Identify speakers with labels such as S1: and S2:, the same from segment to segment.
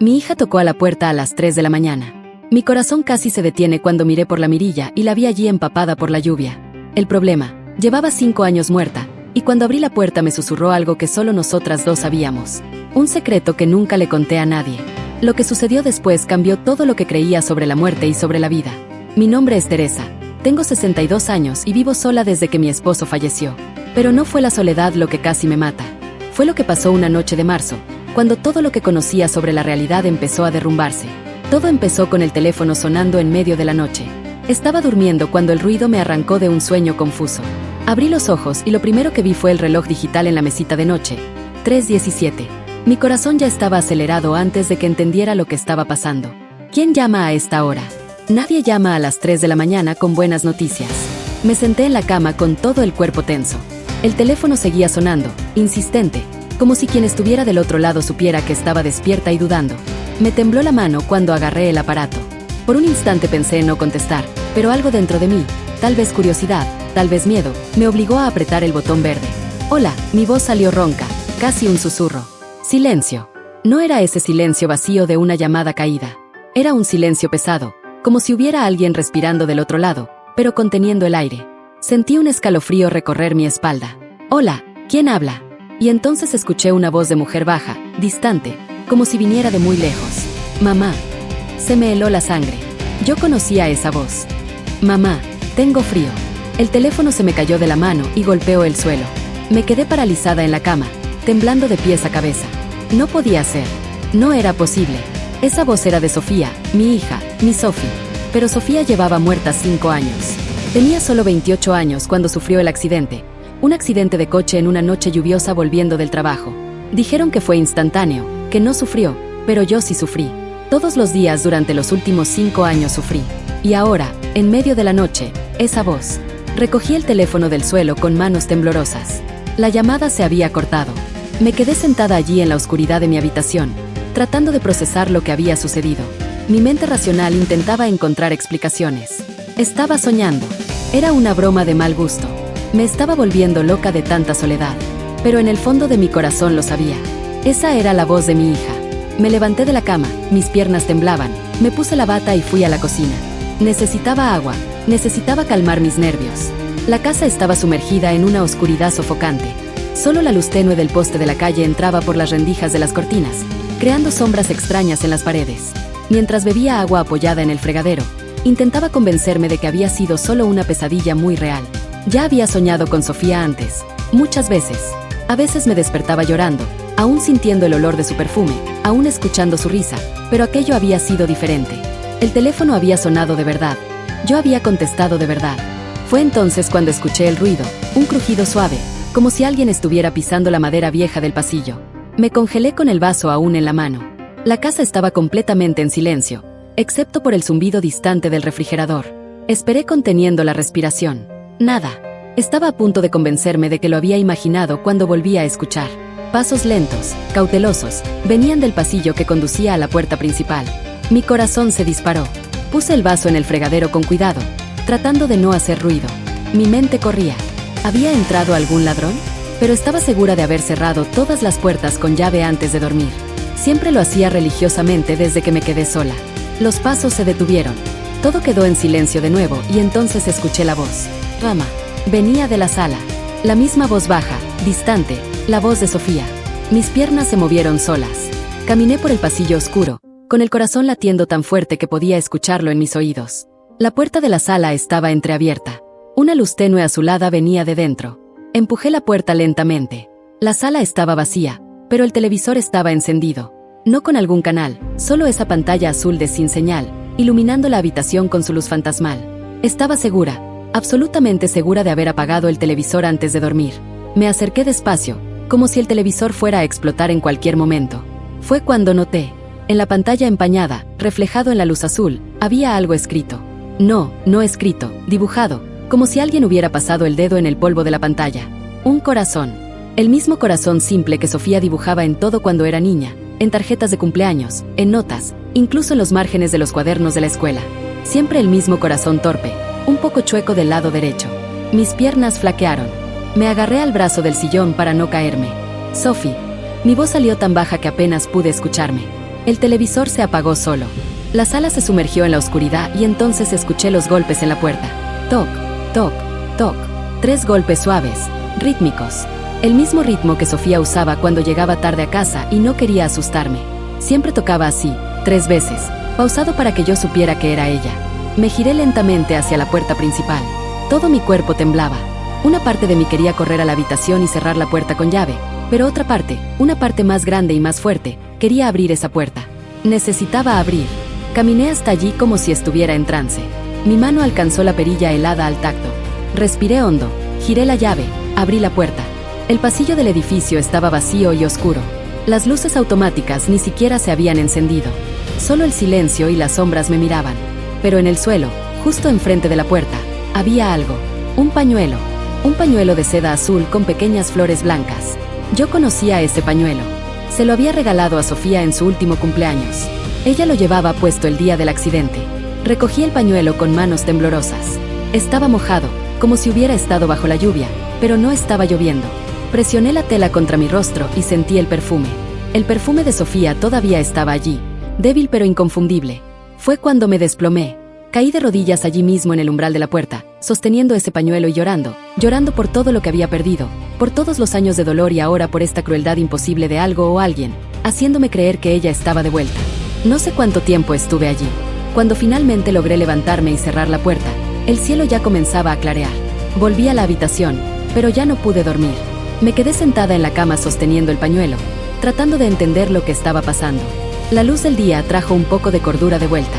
S1: Mi hija tocó a la puerta a las 3 de la mañana. Mi corazón casi se detiene cuando miré por la mirilla y la vi allí empapada por la lluvia. El problema, llevaba 5 años muerta, y cuando abrí la puerta me susurró algo que solo nosotras dos sabíamos. Un secreto que nunca le conté a nadie. Lo que sucedió después cambió todo lo que creía sobre la muerte y sobre la vida. Mi nombre es Teresa. Tengo 62 años y vivo sola desde que mi esposo falleció. Pero no fue la soledad lo que casi me mata. Fue lo que pasó una noche de marzo, cuando todo lo que conocía sobre la realidad empezó a derrumbarse. Todo empezó con el teléfono sonando en medio de la noche. Estaba durmiendo cuando el ruido me arrancó de un sueño confuso. Abrí los ojos y lo primero que vi fue el reloj digital en la mesita de noche. 3:17. Mi corazón ya estaba acelerado antes de que entendiera lo que estaba pasando. ¿Quién llama a esta hora? Nadie llama a las 3 de la mañana con buenas noticias. Me senté en la cama con todo el cuerpo tenso. El teléfono seguía sonando, insistente, como si quien estuviera del otro lado supiera que estaba despierta y dudando. Me tembló la mano cuando agarré el aparato. Por un instante pensé en no contestar, pero algo dentro de mí, tal vez curiosidad, tal vez miedo, me obligó a apretar el botón verde. Hola, mi voz salió ronca, casi un susurro. Silencio. No era ese silencio vacío de una llamada caída. Era un silencio pesado, como si hubiera alguien respirando del otro lado, pero conteniendo el aire. Sentí un escalofrío recorrer mi espalda. Hola, ¿quién habla? Y entonces escuché una voz de mujer baja, distante, como si viniera de muy lejos. Mamá. Se me heló la sangre. Yo conocía esa voz. Mamá, tengo frío. El teléfono se me cayó de la mano y golpeó el suelo. Me quedé paralizada en la cama, temblando de pies a cabeza. No podía ser. No era posible. Esa voz era de Sofía, mi hija, mi Sophie. Pero Sofía llevaba muerta 5 años. Tenía solo 28 años cuando sufrió el accidente. Un accidente de coche en una noche lluviosa volviendo del trabajo. Dijeron que fue instantáneo, que no sufrió, pero yo sí sufrí. Todos los días durante los últimos 5 años sufrí. Y ahora, en medio de la noche, esa voz. Recogí el teléfono del suelo con manos temblorosas. La llamada se había cortado. Me quedé sentada allí en la oscuridad de mi habitación, tratando de procesar lo que había sucedido. Mi mente racional intentaba encontrar explicaciones. Estaba soñando. Era una broma de mal gusto. Me estaba volviendo loca de tanta soledad. Pero en el fondo de mi corazón lo sabía. Esa era la voz de mi hija. Me levanté de la cama, mis piernas temblaban, me puse la bata y fui a la cocina. Necesitaba agua, necesitaba calmar mis nervios. La casa estaba sumergida en una oscuridad sofocante. Solo la luz tenue del poste de la calle entraba por las rendijas de las cortinas, creando sombras extrañas en las paredes. Mientras bebía agua apoyada en el fregadero, intentaba convencerme de que había sido solo una pesadilla muy real. Ya había soñado con Sofía antes, muchas veces. A veces me despertaba llorando, aún sintiendo el olor de su perfume, aún escuchando su risa, pero aquello había sido diferente. El teléfono había sonado de verdad. Yo había contestado de verdad. Fue entonces cuando escuché el ruido, un crujido suave, como si alguien estuviera pisando la madera vieja del pasillo. Me congelé con el vaso aún en la mano. La casa estaba completamente en silencio, excepto por el zumbido distante del refrigerador. Esperé conteniendo la respiración. Nada. Estaba a punto de convencerme de que lo había imaginado cuando volví a escuchar. Pasos lentos, cautelosos, venían del pasillo que conducía a la puerta principal. Mi corazón se disparó. Puse el vaso en el fregadero con cuidado, tratando de no hacer ruido. Mi mente corría. ¿Había entrado algún ladrón? Pero estaba segura de haber cerrado todas las puertas con llave antes de dormir. Siempre lo hacía religiosamente desde que me quedé sola. Los pasos se detuvieron. Todo quedó en silencio de nuevo y entonces escuché la voz. Rama. Venía de la sala. La misma voz baja, distante, la voz de Sofía. Mis piernas se movieron solas. Caminé por el pasillo oscuro, con el corazón latiendo tan fuerte que podía escucharlo en mis oídos. La puerta de la sala estaba entreabierta. Una luz tenue azulada venía de dentro. Empujé la puerta lentamente. La sala estaba vacía, pero el televisor estaba encendido. No con algún canal, solo esa pantalla azul de sin señal, iluminando la habitación con su luz fantasmal. Estaba segura, absolutamente segura de haber apagado el televisor antes de dormir. Me acerqué despacio, como si el televisor fuera a explotar en cualquier momento. Fue cuando noté, en la pantalla empañada, reflejado en la luz azul, había algo escrito. No escrito, dibujado, como si alguien hubiera pasado el dedo en el polvo de la pantalla. Un corazón. El mismo corazón simple que Sofía dibujaba en todo cuando era niña, en tarjetas de cumpleaños, en notas, incluso en los márgenes de los cuadernos de la escuela. Siempre el mismo corazón torpe, un poco chueco del lado derecho. Mis piernas flaquearon. Me agarré al brazo del sillón para no caerme. Sophie. Mi voz salió tan baja que apenas pude escucharme. El televisor se apagó solo. La sala se sumergió en la oscuridad y entonces escuché los golpes en la puerta. Toc, toc, toc. 3 golpes suaves, rítmicos. El mismo ritmo que Sofía usaba cuando llegaba tarde a casa y no quería asustarme. Siempre tocaba así, 3 veces, pausado para que yo supiera que era ella. Me giré lentamente hacia la puerta principal. Todo mi cuerpo temblaba. Una parte de mí quería correr a la habitación y cerrar la puerta con llave, pero otra parte, una parte más grande y más fuerte, quería abrir esa puerta. Necesitaba abrir. Caminé hasta allí como si estuviera en trance. Mi mano alcanzó la perilla helada al tacto. Respiré hondo, giré la llave, abrí la puerta. El pasillo del edificio estaba vacío y oscuro. Las luces automáticas ni siquiera se habían encendido. Solo el silencio y las sombras me miraban. Pero en el suelo, justo enfrente de la puerta, había algo. Un pañuelo. Un pañuelo de seda azul con pequeñas flores blancas. Yo conocía ese pañuelo. Se lo había regalado a Sofía en su último cumpleaños. Ella lo llevaba puesto el día del accidente. Recogí el pañuelo con manos temblorosas. Estaba mojado, como si hubiera estado bajo la lluvia, pero no estaba lloviendo. Presioné la tela contra mi rostro y sentí el perfume. El perfume de Sofía todavía estaba allí, débil pero inconfundible. Fue cuando me desplomé. Caí de rodillas allí mismo en el umbral de la puerta, sosteniendo ese pañuelo y llorando por todo lo que había perdido, por todos los años de dolor y ahora por esta crueldad imposible de algo o alguien, haciéndome creer que ella estaba de vuelta. No sé cuánto tiempo estuve allí. Cuando finalmente logré levantarme y cerrar la puerta, el cielo ya comenzaba a clarear. Volví a la habitación, pero ya no pude dormir. Me quedé sentada en la cama sosteniendo el pañuelo, tratando de entender lo que estaba pasando. La luz del día trajo un poco de cordura de vuelta.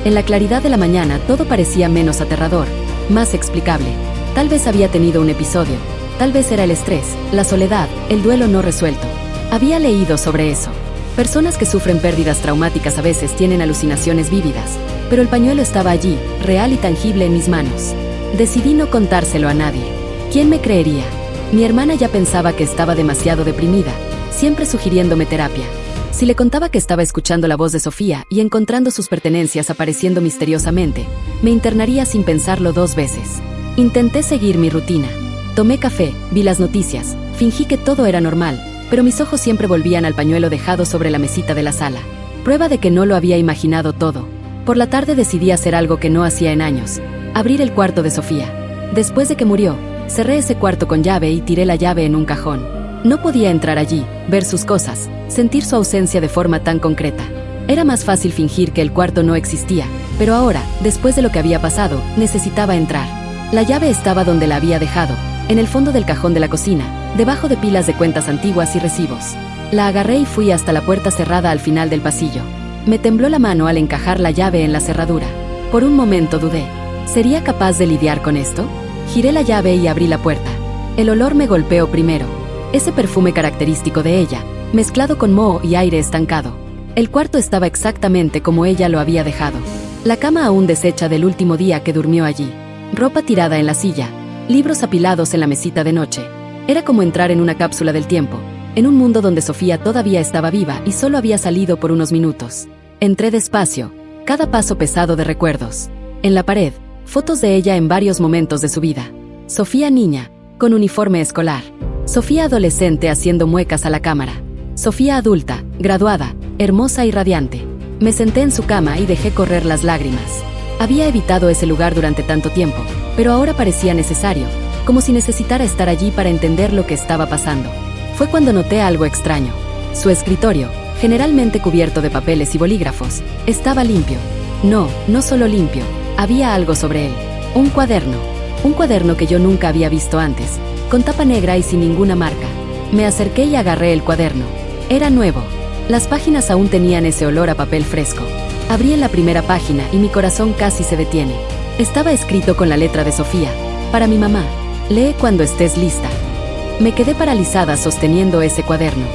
S1: En la claridad de la mañana todo parecía menos aterrador, más explicable. Tal vez había tenido un episodio, tal vez era el estrés, la soledad, el duelo no resuelto. Había leído sobre eso. Personas que sufren pérdidas traumáticas a veces tienen alucinaciones vívidas, pero el pañuelo estaba allí, real y tangible en mis manos. Decidí no contárselo a nadie. ¿Quién me creería? Mi hermana ya pensaba que estaba demasiado deprimida, siempre sugiriéndome terapia. Si le contaba que estaba escuchando la voz de Sofía y encontrando sus pertenencias apareciendo misteriosamente, me internaría sin pensarlo 2 veces. Intenté seguir mi rutina. Tomé café, vi las noticias, fingí que todo era normal, pero mis ojos siempre volvían al pañuelo dejado sobre la mesita de la sala. Prueba de que no lo había imaginado todo. Por la tarde decidí hacer algo que no hacía en años: abrir el cuarto de Sofía. Después de que murió, cerré ese cuarto con llave y tiré la llave en un cajón. No podía entrar allí, ver sus cosas, sentir su ausencia de forma tan concreta. Era más fácil fingir que el cuarto no existía, pero ahora, después de lo que había pasado, necesitaba entrar. La llave estaba donde la había dejado, en el fondo del cajón de la cocina, debajo de pilas de cuentas antiguas y recibos. La agarré y fui hasta la puerta cerrada al final del pasillo. Me tembló la mano al encajar la llave en la cerradura. Por un momento dudé. ¿Sería capaz de lidiar con esto? Giré la llave y abrí la puerta. El olor me golpeó primero. Ese perfume característico de ella, mezclado con moho y aire estancado. El cuarto estaba exactamente como ella lo había dejado. La cama aún deshecha del último día que durmió allí. Ropa tirada en la silla. Libros apilados en la mesita de noche. Era como entrar en una cápsula del tiempo, en un mundo donde Sofía todavía estaba viva y solo había salido por unos minutos. Entré despacio, cada paso pesado de recuerdos. En la pared, fotos de ella en varios momentos de su vida. Sofía niña, con uniforme escolar. Sofía adolescente haciendo muecas a la cámara. Sofía adulta, graduada, hermosa y radiante. Me senté en su cama y dejé correr las lágrimas. Había evitado ese lugar durante tanto tiempo, pero ahora parecía necesario, como si necesitara estar allí para entender lo que estaba pasando. Fue cuando noté algo extraño. Su escritorio, generalmente cubierto de papeles y bolígrafos, estaba limpio. No solo limpio, había algo sobre él. Un cuaderno que yo nunca había visto antes, con tapa negra y sin ninguna marca. Me acerqué y agarré el cuaderno. Era nuevo. Las páginas aún tenían ese olor a papel fresco. Abrí en la primera página y mi corazón casi se detiene. Estaba escrito con la letra de Sofía. Para mi mamá. Lee cuando estés lista. Me quedé paralizada sosteniendo ese cuaderno.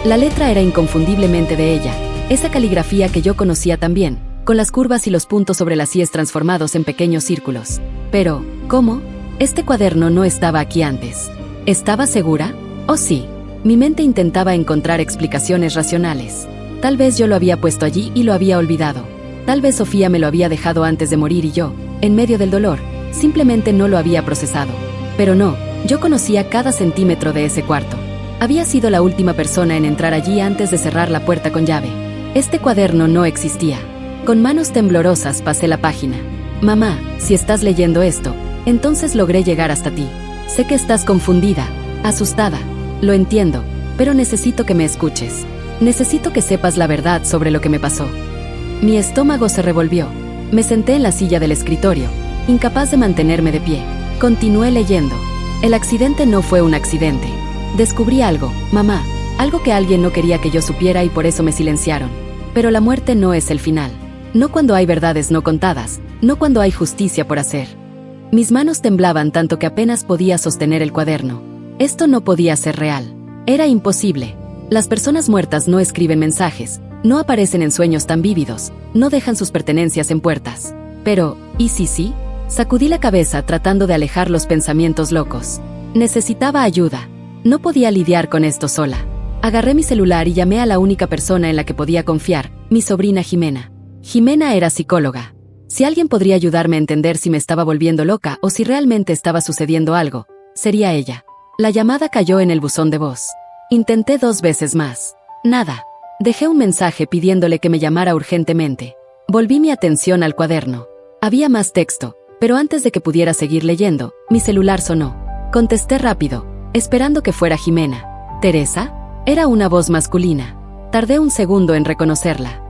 S1: La letra era inconfundiblemente de ella, esa caligrafía que yo conocía tan bien, con las curvas y los puntos sobre las íes transformados en pequeños círculos. Pero, ¿cómo? Este cuaderno no estaba aquí antes. ¿Estaba segura? Oh sí. Mi mente intentaba encontrar explicaciones racionales. Tal vez yo lo había puesto allí y lo había olvidado. Tal vez Sofía me lo había dejado antes de morir y yo, en medio del dolor, simplemente no lo había procesado. Pero no, yo conocía cada centímetro de ese cuarto. Había sido la última persona en entrar allí antes de cerrar la puerta con llave. Este cuaderno no existía. Con manos temblorosas pasé la página. Mamá, si estás leyendo esto, entonces logré llegar hasta ti. Sé que estás confundida, asustada. Lo entiendo, pero necesito que me escuches. Necesito que sepas la verdad sobre lo que me pasó. Mi estómago se revolvió. Me senté en la silla del escritorio, incapaz de mantenerme de pie. Continué leyendo. El accidente no fue un accidente. Descubrí algo, mamá, algo que alguien no quería que yo supiera y por eso me silenciaron. Pero la muerte no es el final. No cuando hay verdades no contadas, no cuando hay justicia por hacer. Mis manos temblaban tanto que apenas podía sostener el cuaderno. Esto no podía ser real. Era imposible. Las personas muertas no escriben mensajes, no aparecen en sueños tan vívidos, no dejan sus pertenencias en puertas. Pero, ¿y si sí? Sacudí la cabeza tratando de alejar los pensamientos locos. Necesitaba ayuda. No podía lidiar con esto sola. Agarré mi celular y llamé a la única persona en la que podía confiar, mi sobrina Jimena. Jimena era psicóloga. Si alguien podría ayudarme a entender si me estaba volviendo loca o si realmente estaba sucediendo algo, sería ella. La llamada cayó en el buzón de voz. Intenté 2 veces más. Nada. Dejé un mensaje pidiéndole que me llamara urgentemente. Volví mi atención al cuaderno. Había más texto, pero antes de que pudiera seguir leyendo, mi celular sonó. Contesté rápido, esperando que fuera Jimena. ¿Teresa? Era una voz masculina. Tardé un segundo en reconocerla.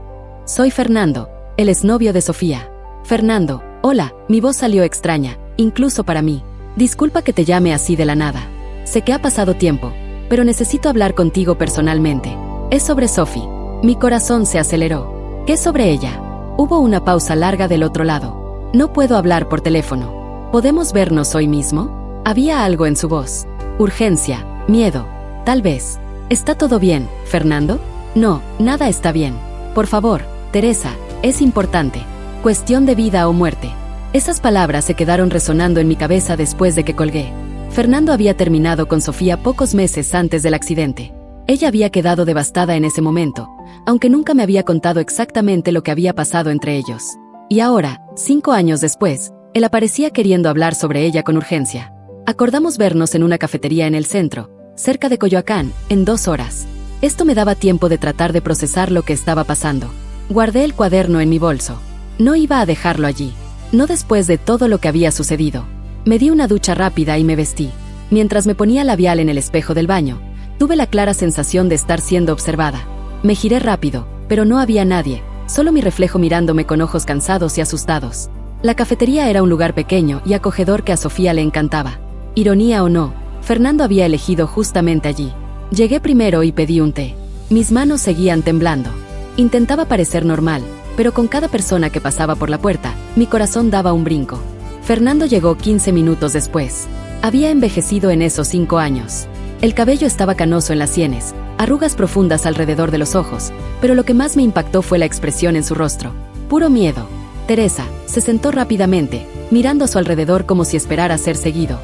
S1: Soy Fernando, el exnovio de Sofía. Fernando, hola, mi voz salió extraña, incluso para mí. Disculpa que te llame así de la nada. Sé que ha pasado tiempo, pero necesito hablar contigo personalmente. Es sobre Sophie. Mi corazón se aceleró. ¿Qué sobre ella? Hubo una pausa larga del otro lado. No puedo hablar por teléfono. ¿Podemos vernos hoy mismo? Había algo en su voz. Urgencia, miedo, tal vez. ¿Está todo bien, Fernando? No, nada está bien. Por favor, Teresa, es importante. Cuestión de vida o muerte. Esas palabras se quedaron resonando en mi cabeza después de que colgué. Fernando había terminado con Sofía pocos meses antes del accidente. Ella había quedado devastada en ese momento, aunque nunca me había contado exactamente lo que había pasado entre ellos. Y ahora, 5 años después, él aparecía queriendo hablar sobre ella con urgencia. Acordamos vernos en una cafetería en el centro, cerca de Coyoacán, en 2 horas. Esto me daba tiempo de tratar de procesar lo que estaba pasando. Guardé el cuaderno en mi bolso. No iba a dejarlo allí. No después de todo lo que había sucedido. Me di una ducha rápida y me vestí. Mientras me ponía labial en el espejo del baño, tuve la clara sensación de estar siendo observada. Me giré rápido, pero no había nadie, solo mi reflejo mirándome con ojos cansados y asustados. La cafetería era un lugar pequeño y acogedor que a Sofía le encantaba. Ironía o no, Fernando había elegido justamente allí. Llegué primero y pedí un té. Mis manos seguían temblando. Intentaba parecer normal, pero con cada persona que pasaba por la puerta, mi corazón daba un brinco. Fernando llegó 15 minutos después. Había envejecido en esos 5 años. El cabello estaba canoso en las sienes, arrugas profundas alrededor de los ojos, pero lo que más me impactó fue la expresión en su rostro. Puro miedo. Teresa se sentó rápidamente, mirando a su alrededor como si esperara ser seguido.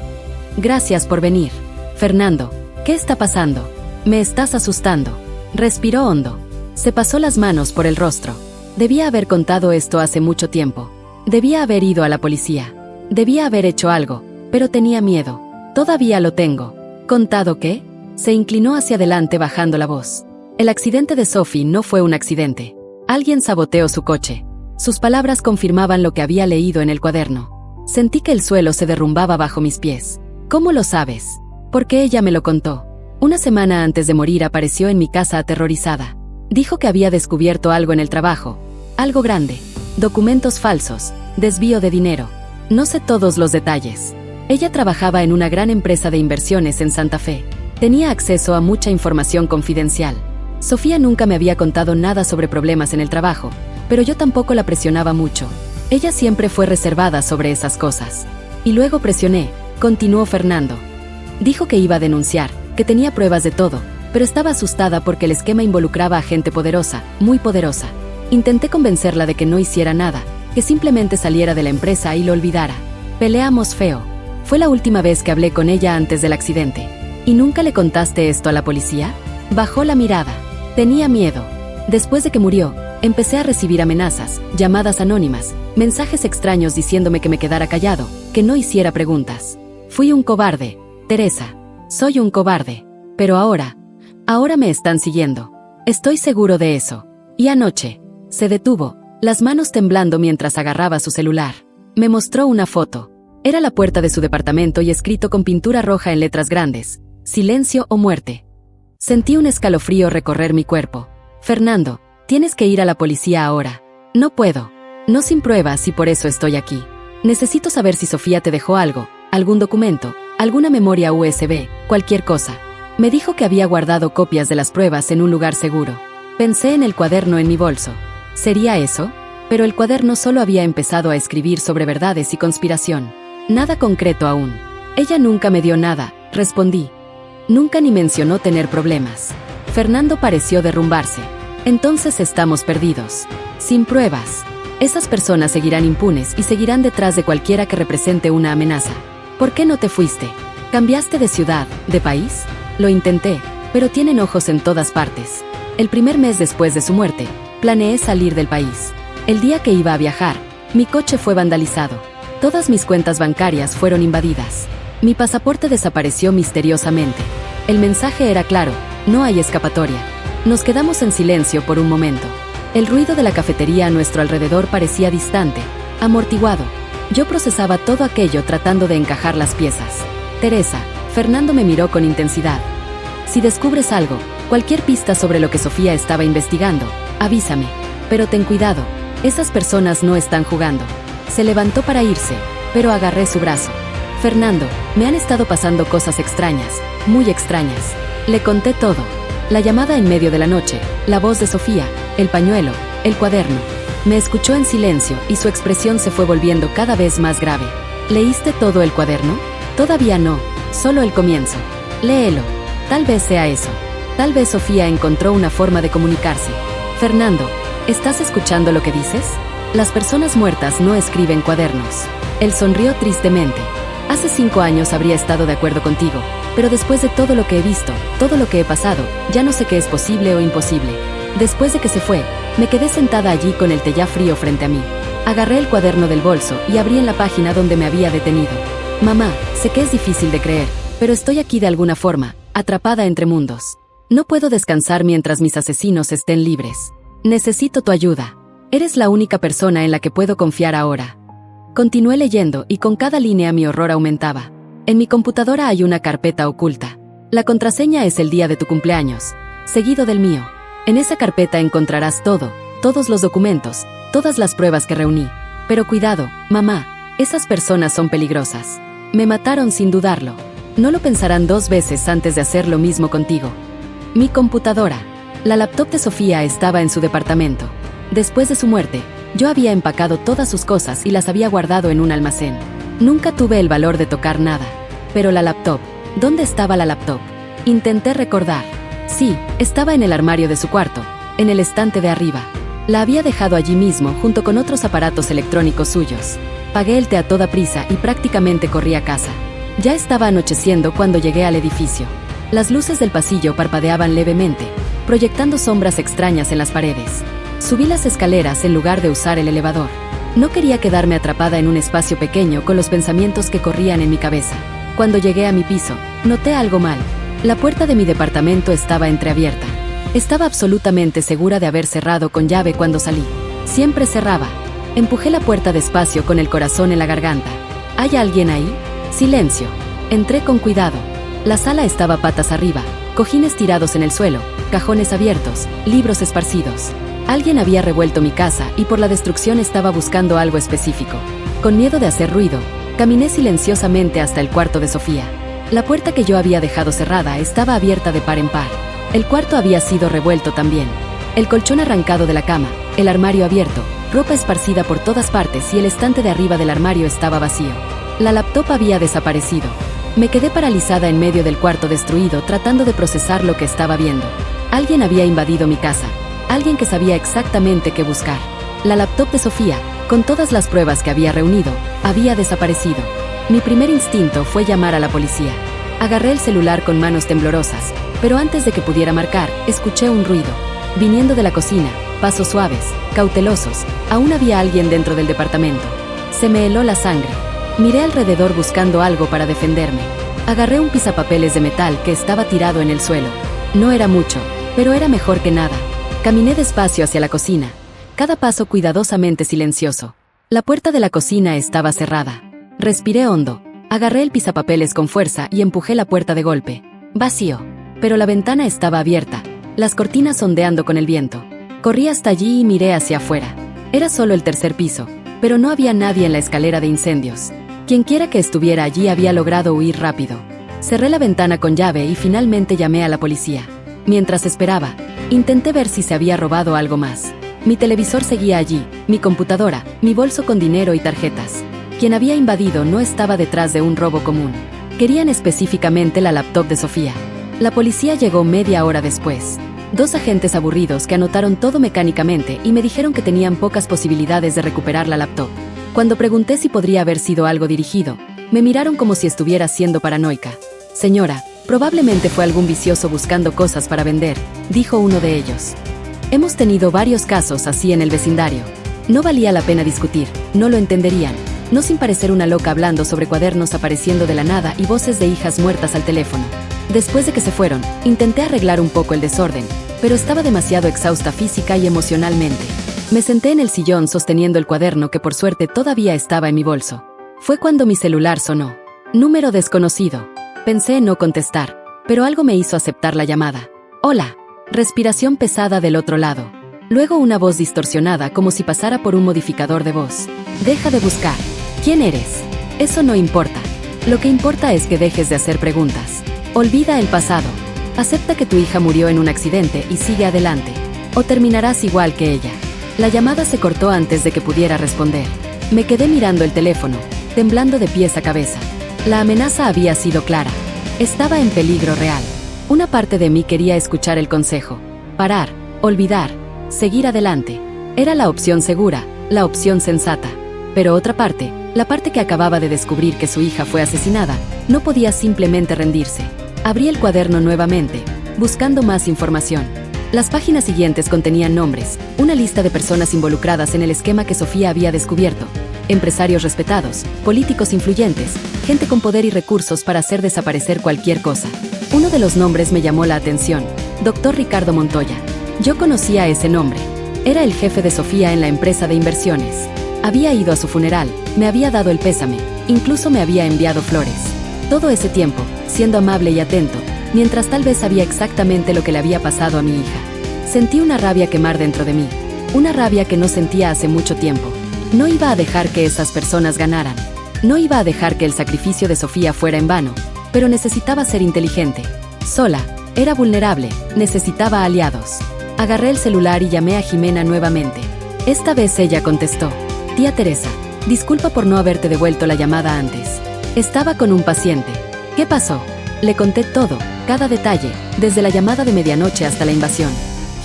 S1: Gracias por venir. Fernando, ¿qué está pasando? Me estás asustando. Respiró hondo. Se pasó las manos por el rostro. Debía haber contado esto hace mucho tiempo. Debía haber ido a la policía. Debía haber hecho algo, pero tenía miedo. Todavía lo tengo. ¿Contado qué? Se inclinó hacia adelante bajando la voz. El accidente de Sophie no fue un accidente. Alguien saboteó su coche. Sus palabras confirmaban lo que había leído en el cuaderno. Sentí que el suelo se derrumbaba bajo mis pies. ¿Cómo lo sabes? Porque ella me lo contó. Una semana antes de morir apareció en mi casa aterrorizada. Dijo que había descubierto algo en el trabajo. Algo grande. Documentos falsos. Desvío de dinero. No sé todos los detalles. Ella trabajaba en una gran empresa de inversiones en Santa Fe. Tenía acceso a mucha información confidencial. Sofía nunca me había contado nada sobre problemas en el trabajo, pero yo tampoco la presionaba mucho. Ella siempre fue reservada sobre esas cosas. Y luego presioné, continuó Fernando. Dijo que iba a denunciar, que tenía pruebas de todo, pero estaba asustada porque el esquema involucraba a gente poderosa, muy poderosa. Intenté convencerla de que no hiciera nada, que simplemente saliera de la empresa y lo olvidara. Peleamos feo. Fue la última vez que hablé con ella antes del accidente. ¿Y nunca le contaste esto a la policía? Bajó la mirada. Tenía miedo. Después de que murió, empecé a recibir amenazas, llamadas anónimas, mensajes extraños diciéndome que me quedara callado, que no hiciera preguntas. Fui un cobarde, Teresa. Soy un cobarde. Pero ahora me están siguiendo. Estoy seguro de eso. Y anoche, se detuvo, las manos temblando mientras agarraba su celular. Me mostró una foto. Era la puerta de su departamento y escrito con pintura roja en letras grandes: silencio o muerte. Sentí un escalofrío recorrer mi cuerpo. Fernando, tienes que ir a la policía ahora. No puedo. No sin pruebas y por eso estoy aquí. Necesito saber si Sofía te dejó algo, algún documento, alguna memoria USB, cualquier cosa. Me dijo que había guardado copias de las pruebas en un lugar seguro. Pensé en el cuaderno en mi bolso. ¿Sería eso? Pero el cuaderno solo había empezado a escribir sobre verdades y conspiración. Nada concreto aún. Ella nunca me dio nada, respondí. Nunca ni mencionó tener problemas. Fernando pareció derrumbarse. Entonces estamos perdidos. Sin pruebas. Esas personas seguirán impunes y seguirán detrás de cualquiera que represente una amenaza. ¿Por qué no te fuiste? ¿Cambiaste de ciudad, de país? Lo intenté, pero tienen ojos en todas partes. El primer mes después de su muerte, planeé salir del país. El día que iba a viajar, mi coche fue vandalizado. Todas mis cuentas bancarias fueron invadidas. Mi pasaporte desapareció misteriosamente. El mensaje era claro: no hay escapatoria. Nos quedamos en silencio por un momento. El ruido de la cafetería a nuestro alrededor parecía distante, amortiguado. Yo procesaba todo aquello tratando de encajar las piezas. Teresa, Fernando me miró con intensidad. Si descubres algo, cualquier pista sobre lo que Sofía estaba investigando, avísame. Pero ten cuidado, esas personas no están jugando. Se levantó para irse, pero agarré su brazo. Fernando, me han estado pasando cosas extrañas, muy extrañas. Le conté todo. La llamada en medio de la noche, la voz de Sofía, el pañuelo, el cuaderno. Me escuchó en silencio y su expresión se fue volviendo cada vez más grave. ¿Leíste todo el cuaderno? Todavía no, solo el comienzo. Léelo. Tal vez sea eso. Tal vez Sofía encontró una forma de comunicarse. Fernando, ¿estás escuchando lo que dices? Las personas muertas no escriben cuadernos. Él sonrió tristemente. Hace 5 años habría estado de acuerdo contigo, pero después de todo lo que he visto, todo lo que he pasado, ya no sé qué es posible o imposible. Después de que se fue, me quedé sentada allí con el té ya frío frente a mí. Agarré el cuaderno del bolso y abrí en la página donde me había detenido. Mamá, sé que es difícil de creer, pero estoy aquí de alguna forma, atrapada entre mundos. No puedo descansar mientras mis asesinos estén libres. Necesito tu ayuda. Eres la única persona en la que puedo confiar ahora. Continué leyendo y con cada línea mi horror aumentaba. En mi computadora hay una carpeta oculta. La contraseña es el día de tu cumpleaños, seguido del mío. En esa carpeta encontrarás todo, todos los documentos, todas las pruebas que reuní. Pero cuidado, mamá, esas personas son peligrosas. Me mataron sin dudarlo. No lo pensarán 2 veces antes de hacer lo mismo contigo. Mi computadora. La laptop de Sofía estaba en su departamento. Después de su muerte, yo había empacado todas sus cosas y las había guardado en un almacén. Nunca tuve el valor de tocar nada. Pero la laptop, ¿dónde estaba la laptop? Intenté recordar. Sí, estaba en el armario de su cuarto, en el estante de arriba. La había dejado allí mismo junto con otros aparatos electrónicos suyos. Pagué el té a toda prisa y prácticamente corrí a casa. Ya estaba anocheciendo cuando llegué al edificio. Las luces del pasillo parpadeaban levemente, proyectando sombras extrañas en las paredes. Subí las escaleras en lugar de usar el elevador. No quería quedarme atrapada en un espacio pequeño con los pensamientos que corrían en mi cabeza. Cuando llegué a mi piso, noté algo mal. La puerta de mi departamento estaba entreabierta. Estaba absolutamente segura de haber cerrado con llave cuando salí. Siempre cerraba. Empujé la puerta despacio con el corazón en la garganta. ¿Hay alguien ahí? Silencio. Entré con cuidado. La sala estaba patas arriba, cojines tirados en el suelo, cajones abiertos, libros esparcidos. Alguien había revuelto mi casa y por la destrucción estaba buscando algo específico. Con miedo de hacer ruido, caminé silenciosamente hasta el cuarto de Sofía. La puerta que yo había dejado cerrada estaba abierta de par en par. El cuarto había sido revuelto también. El colchón arrancado de la cama, el armario abierto, ropa esparcida por todas partes y el estante de arriba del armario estaba vacío. La laptop había desaparecido. Me quedé paralizada en medio del cuarto destruido tratando de procesar lo que estaba viendo. Alguien había invadido mi casa. Alguien que sabía exactamente qué buscar. La laptop de Sofía, con todas las pruebas que había reunido, había desaparecido. Mi primer instinto fue llamar a la policía. Agarré el celular con manos temblorosas, pero antes de que pudiera marcar, escuché un ruido. Viniendo de la cocina, pasos suaves, cautelosos, aún había alguien dentro del departamento. Se me heló la sangre. Miré alrededor buscando algo para defenderme. Agarré un pisapapeles de metal que estaba tirado en el suelo. No era mucho, pero era mejor que nada. Caminé despacio hacia la cocina, cada paso cuidadosamente silencioso. La puerta de la cocina estaba cerrada. Respiré hondo, agarré el pisapapeles con fuerza y empujé la puerta de golpe. Vacío. Pero la ventana estaba abierta, las cortinas ondeando con el viento. Corrí hasta allí y miré hacia afuera. Era solo el tercer piso, pero no había nadie en la escalera de incendios. Quienquiera que estuviera allí había logrado huir rápido. Cerré la ventana con llave y finalmente llamé a la policía. Mientras esperaba, intenté ver si se había robado algo más. Mi televisor seguía allí, mi computadora, mi bolso con dinero y tarjetas. Quien había invadido no estaba detrás de un robo común. Querían específicamente la laptop de Sofía. La policía llegó media hora después. 2 agentes aburridos que anotaron todo mecánicamente y me dijeron que tenían pocas posibilidades de recuperar la laptop. Cuando pregunté si podría haber sido algo dirigido, me miraron como si estuviera siendo paranoica. Señora, probablemente fue algún vicioso buscando cosas para vender, dijo uno de ellos. Hemos tenido varios casos así en el vecindario. No valía la pena discutir, no lo entenderían. No sin parecer una loca hablando sobre cuadernos apareciendo de la nada y voces de hijas muertas al teléfono. Después de que se fueron, intenté arreglar un poco el desorden, pero estaba demasiado exhausta física y emocionalmente. Me senté en el sillón sosteniendo el cuaderno que por suerte todavía estaba en mi bolso. Fue cuando mi celular sonó. Número desconocido. Pensé en no contestar, pero algo me hizo aceptar la llamada. Hola. Respiración pesada del otro lado. Luego una voz distorsionada como si pasara por un modificador de voz. Deja de buscar. ¿Quién eres? Eso no importa. Lo que importa es que dejes de hacer preguntas. Olvida el pasado. Acepta que tu hija murió en un accidente y sigue adelante. O terminarás igual que ella. La llamada se cortó antes de que pudiera responder. Me quedé mirando el teléfono, temblando de pies a cabeza. La amenaza había sido clara. Estaba en peligro real. Una parte de mí quería escuchar el consejo. Parar, olvidar, seguir adelante. Era la opción segura, la opción sensata. Pero otra parte, la parte que acababa de descubrir que su hija fue asesinada, no podía simplemente rendirse. Abrí el cuaderno nuevamente, buscando más información. Las páginas siguientes contenían nombres, una lista de personas involucradas en el esquema que Sofía había descubierto. Empresarios respetados, políticos influyentes, gente con poder y recursos para hacer desaparecer cualquier cosa. Uno de los nombres me llamó la atención, Dr. Ricardo Montoya. Yo conocía ese nombre. Era el jefe de Sofía en la empresa de inversiones. Había ido a su funeral, me había dado el pésame, incluso me había enviado flores. Todo ese tiempo, siendo amable y atento, mientras tal vez sabía exactamente lo que le había pasado a mi hija. Sentí una rabia quemar dentro de mí, una rabia que no sentía hace mucho tiempo. No iba a dejar que esas personas ganaran. No iba a dejar que el sacrificio de Sofía fuera en vano, pero necesitaba ser inteligente. Sola, era vulnerable, necesitaba aliados. Agarré el celular y llamé a Jimena nuevamente. Esta vez ella contestó. Tía Teresa, disculpa por no haberte devuelto la llamada antes. Estaba con un paciente. ¿Qué pasó? Le conté todo, cada detalle, desde la llamada de medianoche hasta la invasión.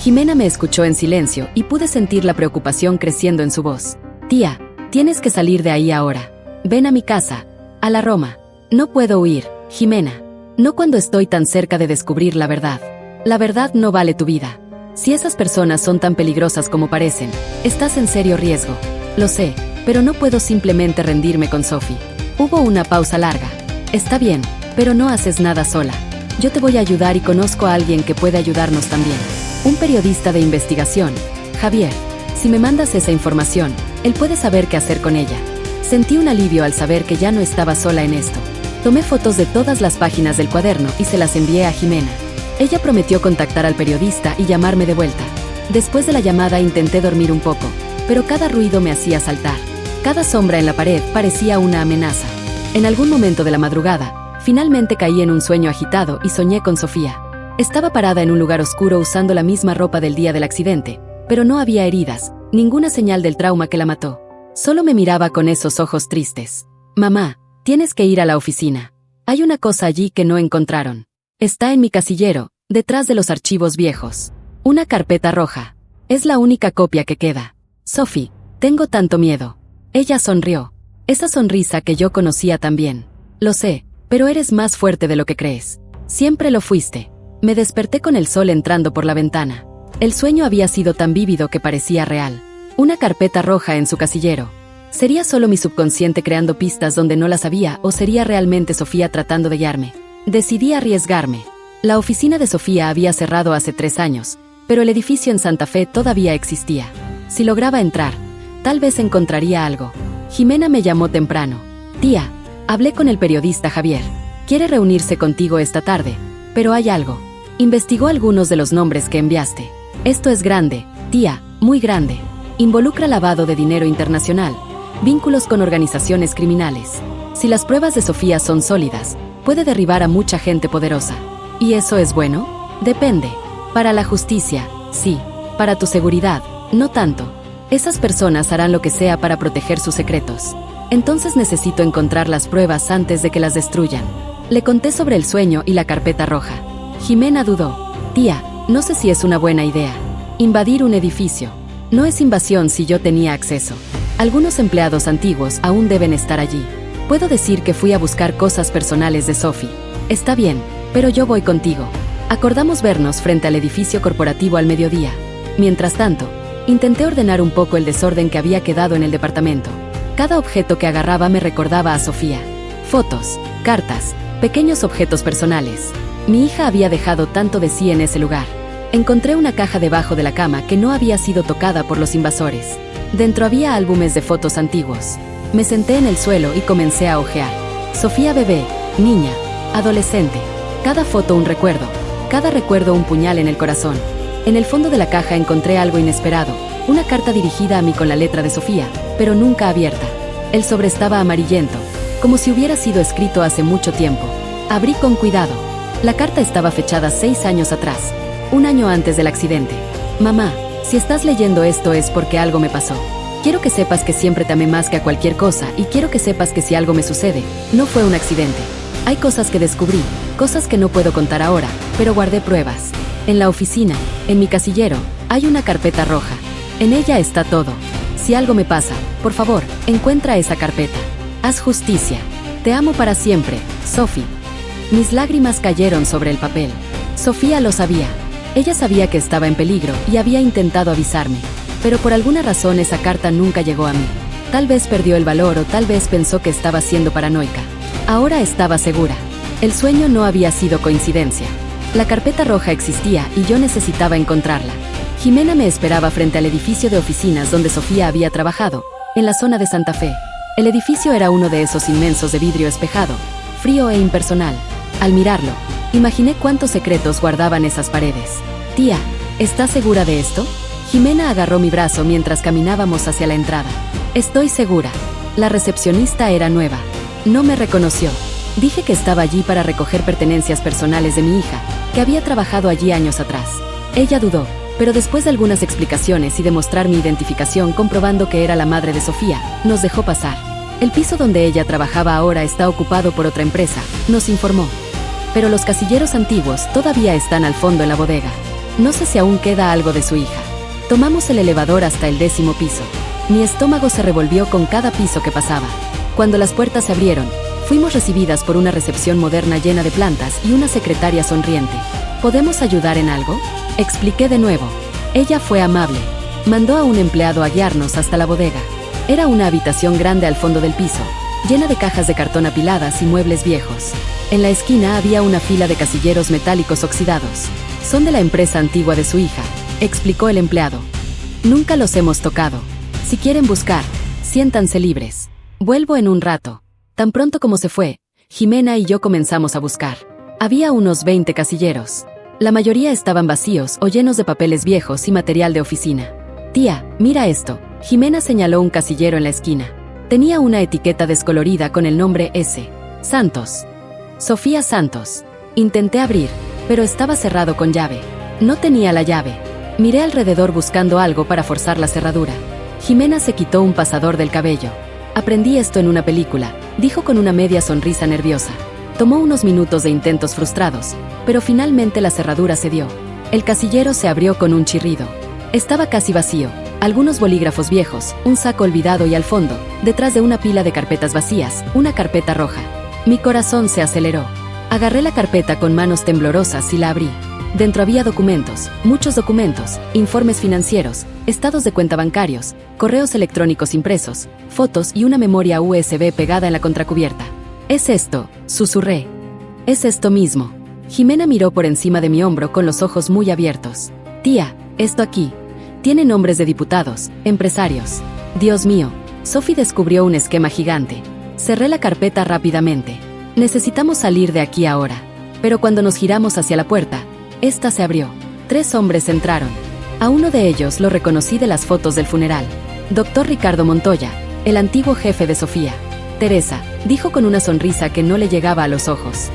S1: Jimena me escuchó en silencio y pude sentir la preocupación creciendo en su voz. Tía, tienes que salir de ahí ahora. Ven a mi casa, a la Roma. No puedo huir, Jimena. No cuando estoy tan cerca de descubrir la verdad. La verdad no vale tu vida. Si esas personas son tan peligrosas como parecen, estás en serio riesgo. Lo sé, pero no puedo simplemente rendirme con Sophie. Hubo una pausa larga. Está bien, pero no haces nada sola. Yo te voy a ayudar y conozco a alguien que puede ayudarnos también. Un periodista de investigación, Javier. Si me mandas esa información, él puede saber qué hacer con ella. Sentí un alivio al saber que ya no estaba sola en esto. Tomé fotos de todas las páginas del cuaderno y se las envié a Jimena. Ella prometió contactar al periodista y llamarme de vuelta. Después de la llamada intenté dormir un poco, pero cada ruido me hacía saltar. Cada sombra en la pared parecía una amenaza. En algún momento de la madrugada, finalmente caí en un sueño agitado y soñé con Sofía. Estaba parada en un lugar oscuro usando la misma ropa del día del accidente, pero no había heridas, ninguna señal del trauma que la mató. Solo me miraba con esos ojos tristes. Mamá, tienes que ir a la oficina. Hay una cosa allí que no encontraron. Está en mi casillero, detrás de los archivos viejos. Una carpeta roja. Es la única copia que queda. Sophie, tengo tanto miedo. Ella sonrió. Esa sonrisa que yo conocía también. Lo sé, pero eres más fuerte de lo que crees. Siempre lo fuiste. Me desperté con el sol entrando por la ventana. El sueño había sido tan vívido que parecía real. Una carpeta roja en su casillero. ¿Sería solo mi subconsciente creando pistas donde no las había o sería realmente Sofía tratando de guiarme? Decidí arriesgarme. La oficina de Sofía había cerrado hace 3 años, pero el edificio en Santa Fe todavía existía. Si lograba entrar, tal vez encontraría algo. Jimena me llamó temprano. Tía, hablé con el periodista Javier. Quiere reunirse contigo esta tarde, pero hay algo. Investigó algunos de los nombres que enviaste. Esto es grande, tía, muy grande. Involucra lavado de dinero internacional, vínculos con organizaciones criminales. Si las pruebas de Sofía son sólidas, puede derribar a mucha gente poderosa. ¿Y eso es bueno? Depende. Para la justicia, sí. Para tu seguridad, no tanto. Esas personas harán lo que sea para proteger sus secretos. Entonces necesito encontrar las pruebas antes de que las destruyan. Le conté sobre el sueño y la carpeta roja. Jimena dudó. Tía, no sé si es una buena idea. Invadir un edificio. No es invasión si yo tenía acceso. Algunos empleados antiguos aún deben estar allí. Puedo decir que fui a buscar cosas personales de Sophie. Está bien, pero yo voy contigo. Acordamos vernos frente al edificio corporativo al mediodía. Mientras tanto, intenté ordenar un poco el desorden que había quedado en el departamento. Cada objeto que agarraba me recordaba a Sofía. Fotos, cartas, pequeños objetos personales. Mi hija había dejado tanto de sí en ese lugar. Encontré una caja debajo de la cama que no había sido tocada por los invasores. Dentro había álbumes de fotos antiguos. Me senté en el suelo y comencé a hojear. Sofía bebé, niña, adolescente. Cada foto un recuerdo. Cada recuerdo un puñal en el corazón. En el fondo de la caja encontré algo inesperado. Una carta dirigida a mí con la letra de Sofía, pero nunca abierta. El sobre estaba amarillento, como si hubiera sido escrito hace mucho tiempo. Abrí con cuidado. La carta estaba fechada 6 años atrás, un año antes del accidente. Mamá, si estás leyendo esto es porque algo me pasó. Quiero que sepas que siempre te amé más que a cualquier cosa y quiero que sepas que si algo me sucede, no fue un accidente. Hay cosas que descubrí, cosas que no puedo contar ahora, pero guardé pruebas. En la oficina, en mi casillero, hay una carpeta roja. En ella está todo. Si algo me pasa, por favor, encuentra esa carpeta. Haz justicia. Te amo para siempre, Sophie. Mis lágrimas cayeron sobre el papel. Sofía lo sabía. Ella sabía que estaba en peligro y había intentado avisarme. Pero por alguna razón esa carta nunca llegó a mí. Tal vez perdió el valor o tal vez pensó que estaba siendo paranoica. Ahora estaba segura. El sueño no había sido coincidencia. La carpeta roja existía y yo necesitaba encontrarla. Jimena me esperaba frente al edificio de oficinas donde Sofía había trabajado, en la zona de Santa Fe. El edificio era uno de esos inmensos de vidrio espejado, frío e impersonal. Al mirarlo, imaginé cuántos secretos guardaban esas paredes. Tía, ¿estás segura de esto? Jimena agarró mi brazo mientras caminábamos hacia la entrada. Estoy segura. La recepcionista era nueva. No me reconoció. Dije que estaba allí para recoger pertenencias personales de mi hija, que había trabajado allí años atrás. Ella dudó, pero después de algunas explicaciones y de mostrar mi identificación comprobando que era la madre de Sofía, nos dejó pasar. El piso donde ella trabajaba ahora está ocupado por otra empresa, nos informó. Pero los casilleros antiguos todavía están al fondo en la bodega. No sé si aún queda algo de su hija. Tomamos el elevador hasta el 10º piso. Mi estómago se revolvió con cada piso que pasaba. Cuando las puertas se abrieron, fuimos recibidas por una recepción moderna llena de plantas y una secretaria sonriente. ¿Podemos ayudar en algo?, expliqué de nuevo. Ella fue amable. Mandó a un empleado a guiarnos hasta la bodega. Era una habitación grande al fondo del piso, llena de cajas de cartón apiladas y muebles viejos. En la esquina había una fila de casilleros metálicos oxidados. Son de la empresa antigua de su hija, explicó el empleado. Nunca los hemos tocado. Si quieren buscar, siéntanse libres. Vuelvo en un rato. Tan pronto como se fue, Jimena y yo comenzamos a buscar. Había unos 20 casilleros. La mayoría estaban vacíos o llenos de papeles viejos y material de oficina. Tía, mira esto. Jimena señaló un casillero en la esquina. Tenía una etiqueta descolorida con el nombre S. Santos. Sofía Santos. Intenté abrir, pero estaba cerrado con llave. No tenía la llave. Miré alrededor buscando algo para forzar la cerradura. Jimena se quitó un pasador del cabello. Aprendí esto en una película, dijo con una media sonrisa nerviosa. Tomó unos minutos de intentos frustrados, pero finalmente la cerradura cedió. El casillero se abrió con un chirrido. Estaba casi vacío, algunos bolígrafos viejos, un saco olvidado y al fondo, detrás de una pila de carpetas vacías, una carpeta roja. Mi corazón se aceleró. Agarré la carpeta con manos temblorosas y la abrí. Dentro había documentos, muchos documentos, informes financieros, estados de cuenta bancarios, correos electrónicos impresos, fotos y una memoria USB pegada en la contracubierta. «Es esto», susurré. «Es esto mismo». Jimena miró por encima de mi hombro con los ojos muy abiertos. «Tía, Esto aquí. Tiene nombres de diputados, empresarios. Dios mío. Sophie descubrió un esquema gigante. Cerré la carpeta rápidamente. Necesitamos salir de aquí ahora. Pero cuando nos giramos hacia la puerta, esta se abrió. 3 hombres entraron. A uno de ellos lo reconocí de las fotos del funeral. Doctor Ricardo Montoya, el antiguo jefe de Sofía. Teresa, dijo con una sonrisa que no le llegaba a los ojos.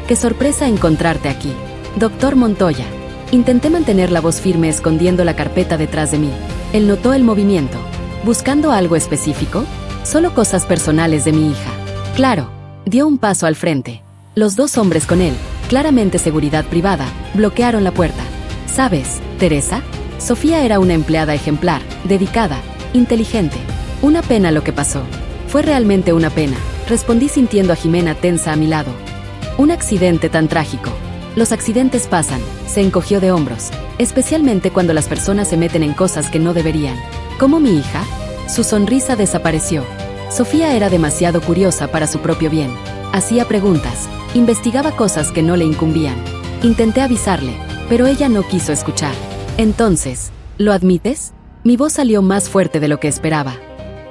S1: Qué sorpresa encontrarte aquí. Doctor Montoya. Intenté mantener la voz firme escondiendo la carpeta detrás de mí. Él notó el movimiento. ¿Buscando algo específico? Solo cosas personales de mi hija. Claro. Dio un paso al frente. Los 2 hombres con él, claramente seguridad privada, bloquearon la puerta. ¿Sabes, Teresa? Sofía era una empleada ejemplar, dedicada, inteligente. Una pena lo que pasó. Fue realmente una pena, respondí sintiendo a Jimena tensa a mi lado. Un accidente tan trágico. Los accidentes pasan, se encogió de hombros, especialmente cuando las personas se meten en cosas que no deberían. ¿Como mi hija? Su sonrisa desapareció. Sofía era demasiado curiosa para su propio bien. Hacía preguntas, investigaba cosas que no le incumbían. Intenté avisarle, pero ella no quiso escuchar. Entonces, ¿lo admites? Mi voz salió más fuerte de lo que esperaba.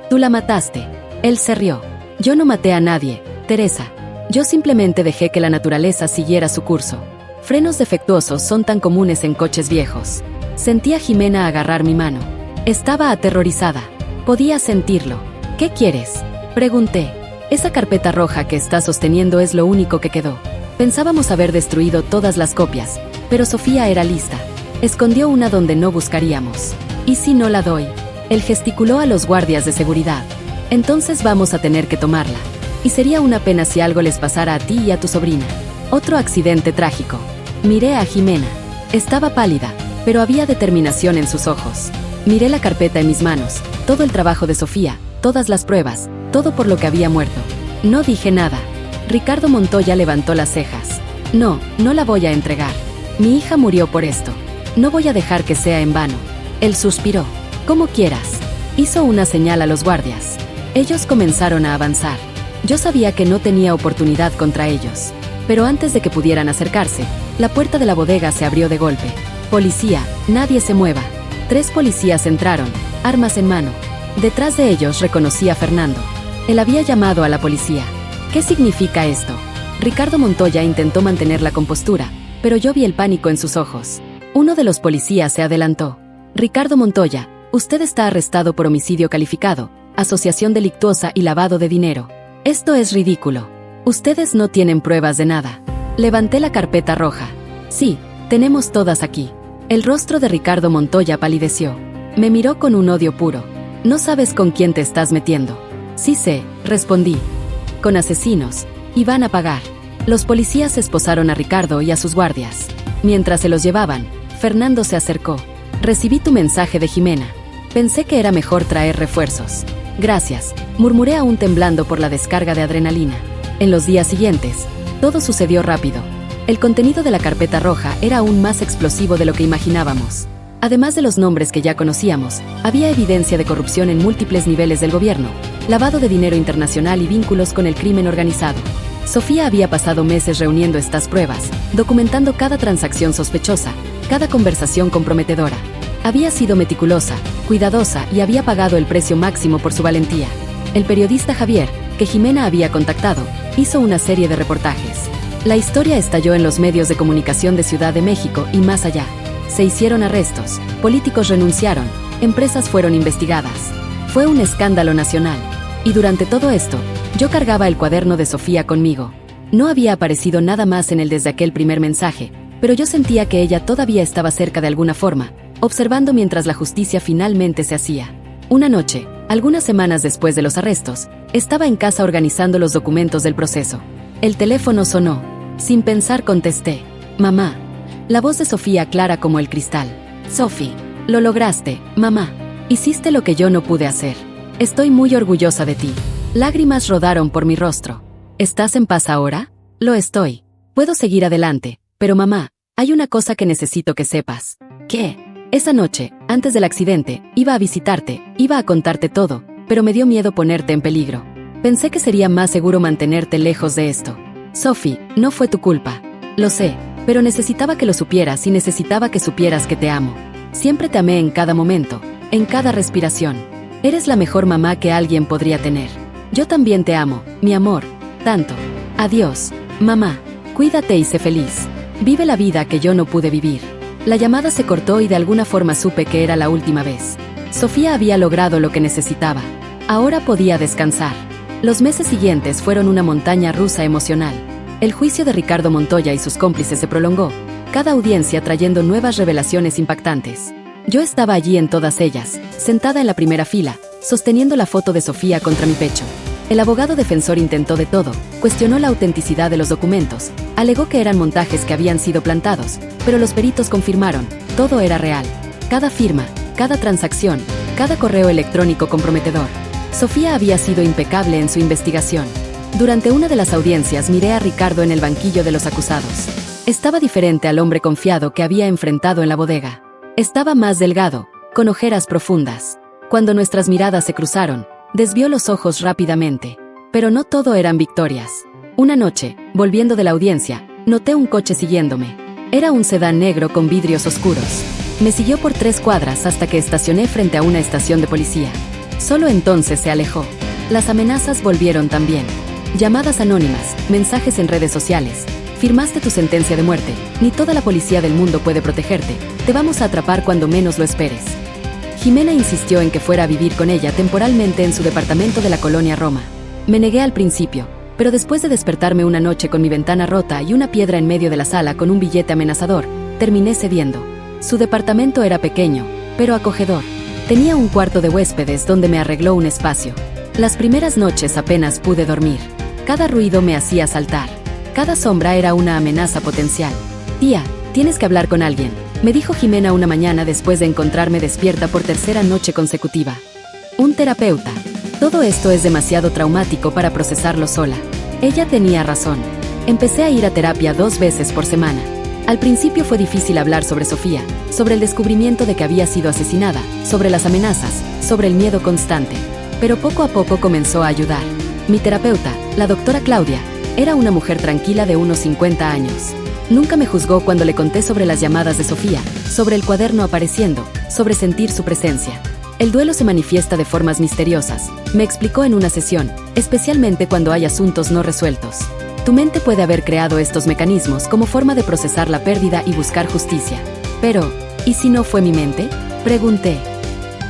S1: Tú la mataste. Él se rió. Yo no maté a nadie, Teresa. Yo simplemente dejé que la naturaleza siguiera su curso. Frenos defectuosos son tan comunes en coches viejos. Sentí a Jimena agarrar mi mano. Estaba aterrorizada. Podía sentirlo. ¿Qué quieres? Pregunté. Esa carpeta roja que estás sosteniendo es lo único que quedó. Pensábamos haber destruido todas las copias, pero Sofía era lista. Escondió una donde no buscaríamos. ¿Y si no la doy? Él gesticuló a los guardias de seguridad. Entonces vamos a tener que tomarla. Y sería una pena si algo les pasara a ti y a tu sobrina. Otro accidente trágico. Miré a Jimena. Estaba pálida, pero había determinación en sus ojos. Miré la carpeta en mis manos, todo el trabajo de Sofía, todas las pruebas, todo por lo que había muerto. No dije nada. Ricardo Montoya levantó las cejas. No, no la voy a entregar. Mi hija murió por esto. No voy a dejar que sea en vano. Él suspiró. Como quieras. Hizo una señal a los guardias. Ellos comenzaron a avanzar. Yo sabía que no tenía oportunidad contra ellos. Pero antes de que pudieran acercarse, la puerta de la bodega se abrió de golpe. Policía, nadie se mueva. 3 policías entraron, armas en mano. Detrás de ellos reconocí a Fernando. Él había llamado a la policía. ¿Qué significa esto? Ricardo Montoya intentó mantener la compostura, pero yo vi el pánico en sus ojos. Uno de los policías se adelantó. Ricardo Montoya, usted está arrestado por homicidio calificado, asociación delictuosa y lavado de dinero. Esto es ridículo. Ustedes no tienen pruebas de nada. Levanté la carpeta roja. Sí, tenemos todas aquí. El rostro de Ricardo Montoya palideció. Me miró con un odio puro. No sabes con quién te estás metiendo. Sí sé, respondí. Con asesinos. Y van a pagar. Los policías esposaron a Ricardo y a sus guardias. Mientras se los llevaban, Fernando se acercó. Recibí tu mensaje de Jimena. Pensé que era mejor traer refuerzos. Gracias, murmuré aún temblando por la descarga de adrenalina. En los días siguientes, todo sucedió rápido. El contenido de la carpeta roja era aún más explosivo de lo que imaginábamos. Además de los nombres que ya conocíamos, había evidencia de corrupción en múltiples niveles del gobierno, lavado de dinero internacional y vínculos con el crimen organizado. Sofía había pasado meses reuniendo estas pruebas, documentando cada transacción sospechosa, cada conversación comprometedora. Había sido meticulosa, cuidadosa y había pagado el precio máximo por su valentía. El periodista Javier, que Jimena había contactado, hizo una serie de reportajes. La historia estalló en los medios de comunicación de Ciudad de México y más allá. Se hicieron arrestos, políticos renunciaron, empresas fueron investigadas. Fue un escándalo nacional. Y durante todo esto, yo cargaba el cuaderno de Sofía conmigo. No había aparecido nada más en él desde aquel primer mensaje, pero yo sentía que ella todavía estaba cerca de alguna forma, observando mientras la justicia finalmente se hacía. Una noche, algunas semanas después de los arrestos, estaba en casa organizando los documentos del proceso. El teléfono sonó. Sin pensar contesté. Mamá. La voz de Sofía clara como el cristal. Sophie, lo lograste, mamá. Hiciste lo que yo no pude hacer. Estoy muy orgullosa de ti. Lágrimas rodaron por mi rostro. ¿Estás en paz ahora? Lo estoy. Puedo seguir adelante, pero mamá, hay una cosa que necesito que sepas. ¿Qué? Esa noche, antes del accidente, iba a visitarte, iba a contarte todo, pero me dio miedo ponerte en peligro. Pensé que sería más seguro mantenerte lejos de esto. Sophie, no fue tu culpa. Lo sé, pero necesitaba que lo supieras y necesitaba que supieras que te amo. Siempre te amé en cada momento, en cada respiración. Eres la mejor mamá que alguien podría tener. Yo también te amo, mi amor, tanto. Adiós, mamá. Cuídate y sé feliz. Vive la vida que yo no pude vivir. La llamada se cortó y de alguna forma supe que era la última vez. Sofía había logrado lo que necesitaba. Ahora podía descansar. Los meses siguientes fueron una montaña rusa emocional. El juicio de Ricardo Montoya y sus cómplices se prolongó, cada audiencia trayendo nuevas revelaciones impactantes. Yo estaba allí en todas ellas, sentada en la primera fila, sosteniendo la foto de Sofía contra mi pecho. El abogado defensor intentó de todo, cuestionó la autenticidad de los documentos, alegó que eran montajes que habían sido plantados, pero los peritos confirmaron, todo era real. Cada firma, cada transacción, cada correo electrónico comprometedor. Sofía había sido impecable en su investigación. Durante una de las audiencias miré a Ricardo en el banquillo de los acusados. Estaba diferente al hombre confiado que había enfrentado en la bodega. Estaba más delgado, con ojeras profundas. Cuando nuestras miradas se cruzaron, desvió los ojos rápidamente. Pero no todo eran victorias. Una noche, volviendo de la audiencia, noté un coche siguiéndome. Era un sedán negro con vidrios oscuros. Me siguió por 3 cuadras hasta que estacioné frente a una estación de policía. Solo entonces se alejó. Las amenazas volvieron también. Llamadas anónimas, mensajes en redes sociales. Firmaste tu sentencia de muerte, ni toda la policía del mundo puede protegerte, te vamos a atrapar cuando menos lo esperes. Jimena insistió en que fuera a vivir con ella temporalmente en su departamento de la colonia Roma. Me negué al principio, pero después de despertarme una noche con mi ventana rota y una piedra en medio de la sala con un billete amenazador, terminé cediendo. Su departamento era pequeño, pero acogedor. Tenía un cuarto de huéspedes donde me arregló un espacio. Las primeras noches apenas pude dormir. Cada ruido me hacía saltar. Cada sombra era una amenaza potencial. Tía, tienes que hablar con alguien, me dijo Jimena una mañana después de encontrarme despierta por 3ª noche consecutiva. Un terapeuta. Todo esto es demasiado traumático para procesarlo sola. Ella tenía razón. Empecé a ir a terapia 2 veces por semana. Al principio fue difícil hablar sobre Sofía, sobre el descubrimiento de que había sido asesinada, sobre las amenazas, sobre el miedo constante. Pero poco a poco comenzó a ayudar. Mi terapeuta, la doctora Claudia, era una mujer tranquila de unos 50 años. Nunca me juzgó cuando le conté sobre las llamadas de Sofía, sobre el cuaderno apareciendo, sobre sentir su presencia. El duelo se manifiesta de formas misteriosas, me explicó en una sesión, especialmente cuando hay asuntos no resueltos. Tu mente puede haber creado estos mecanismos como forma de procesar la pérdida y buscar justicia. Pero, ¿y si no fue mi mente? Pregunté.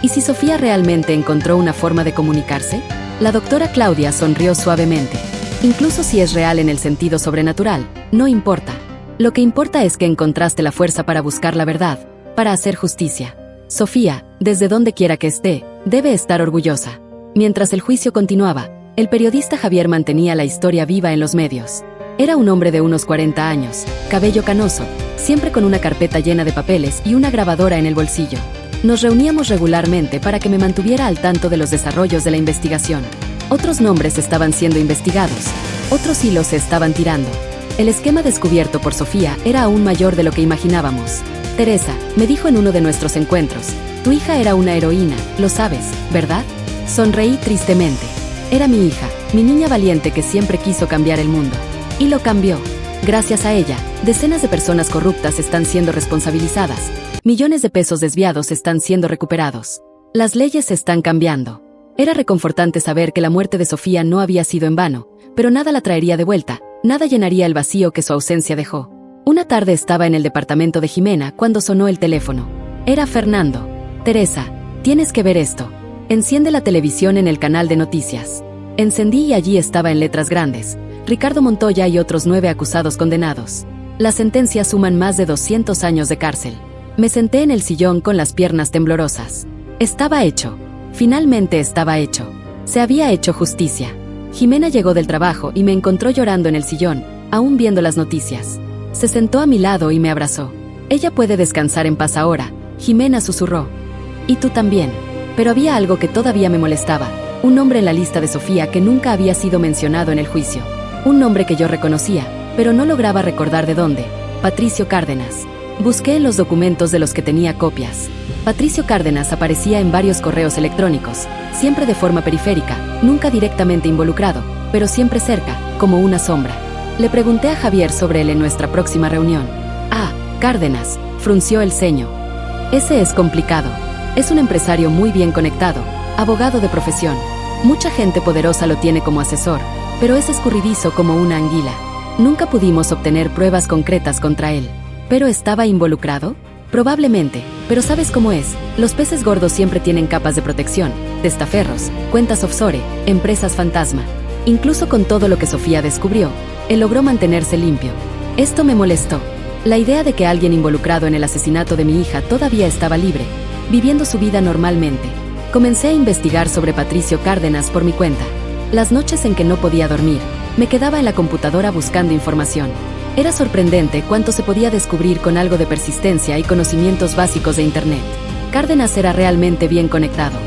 S1: ¿Y si Sofía realmente encontró una forma de comunicarse? La doctora Claudia sonrió suavemente. Incluso si es real en el sentido sobrenatural, no importa. Lo que importa es que encontraste la fuerza para buscar la verdad, para hacer justicia. Sofía, desde donde quiera que esté, debe estar orgullosa. Mientras el juicio continuaba, el periodista Javier mantenía la historia viva en los medios. Era un hombre de unos 40 años, cabello canoso, siempre con una carpeta llena de papeles y una grabadora en el bolsillo. Nos reuníamos regularmente para que me mantuviera al tanto de los desarrollos de la investigación. Otros nombres estaban siendo investigados, otros hilos se estaban tirando. El esquema descubierto por Sofía era aún mayor de lo que imaginábamos. Teresa, me dijo en uno de nuestros encuentros, tu hija era una heroína, lo sabes, ¿verdad? Sonreí tristemente. Era mi hija, mi niña valiente que siempre quiso cambiar el mundo. Y lo cambió. Gracias a ella, decenas de personas corruptas están siendo responsabilizadas. Millones de pesos desviados están siendo recuperados. Las leyes están cambiando. Era reconfortante saber que la muerte de Sofía no había sido en vano, pero nada la traería de vuelta, nada llenaría el vacío que su ausencia dejó. Una tarde estaba en el departamento de Jimena cuando sonó el teléfono. Era Fernando. Teresa, tienes que ver esto. Enciende la televisión en el canal de noticias. Encendí y allí estaba en letras grandes. Ricardo Montoya y otros 9 acusados condenados. Las sentencias suman más de 200 años de cárcel. Me senté en el sillón con las piernas temblorosas. Estaba hecho. Finalmente estaba hecho. Se había hecho justicia. Jimena llegó del trabajo y me encontró llorando en el sillón, aún viendo las noticias. Se sentó a mi lado y me abrazó. Ella puede descansar en paz ahora, Jimena susurró. Y tú también. Pero había algo que todavía me molestaba. Un nombre en la lista de Sofía que nunca había sido mencionado en el juicio. Un nombre que yo reconocía, pero no lograba recordar de dónde. Patricio Cárdenas. Busqué en los documentos de los que tenía copias. Patricio Cárdenas aparecía en varios correos electrónicos, siempre de forma periférica, nunca directamente involucrado, pero siempre cerca, como una sombra. Le pregunté a Javier sobre él en nuestra próxima reunión. Ah, Cárdenas, frunció el ceño. Ese es complicado. Es un empresario muy bien conectado, abogado de profesión. Mucha gente poderosa lo tiene como asesor, pero es escurridizo como una anguila. Nunca pudimos obtener pruebas concretas contra él. ¿Pero estaba involucrado? Probablemente, pero ¿sabes cómo es? Los peces gordos siempre tienen capas de protección, testaferros, cuentas offshore, empresas fantasma. Incluso con todo lo que Sofía descubrió, él logró mantenerse limpio. Esto me molestó. La idea de que alguien involucrado en el asesinato de mi hija todavía estaba libre, viviendo su vida normalmente. Comencé a investigar sobre Patricio Cárdenas por mi cuenta. Las noches en que no podía dormir, me quedaba en la computadora buscando información. Era sorprendente cuánto se podía descubrir con algo de persistencia y conocimientos básicos de Internet. Cárdenas era realmente bien conectado.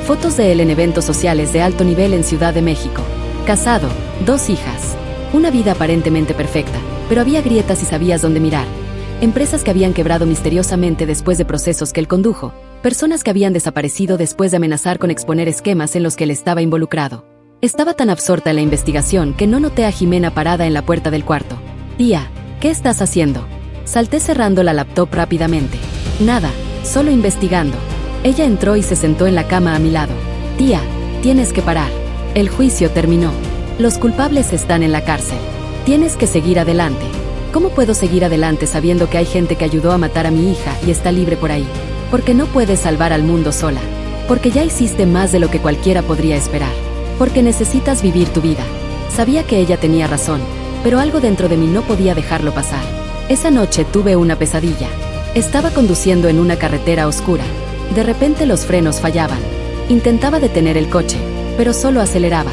S1: Fotos de él en eventos sociales de alto nivel en Ciudad de México. Casado, 2 hijas. Una vida aparentemente perfecta, pero había grietas y sabías dónde mirar. Empresas que habían quebrado misteriosamente después de procesos que él condujo. Personas que habían desaparecido después de amenazar con exponer esquemas en los que él estaba involucrado. Estaba tan absorta en la investigación que no noté a Jimena parada en la puerta del cuarto. Tía, ¿qué estás haciendo? Salté cerrando la laptop rápidamente. Nada, solo investigando. Ella entró y se sentó en la cama a mi lado. Tía, tienes que parar. El juicio terminó. Los culpables están en la cárcel. Tienes que seguir adelante. ¿Cómo puedo seguir adelante sabiendo que hay gente que ayudó a matar a mi hija y está libre por ahí? Porque no puedes salvar al mundo sola. Porque ya hiciste más de lo que cualquiera podría esperar. Porque necesitas vivir tu vida. Sabía que ella tenía razón, pero algo dentro de mí no podía dejarlo pasar. Esa noche tuve una pesadilla. Estaba conduciendo en una carretera oscura. De repente los frenos fallaban. Intentaba detener el coche, pero solo aceleraba.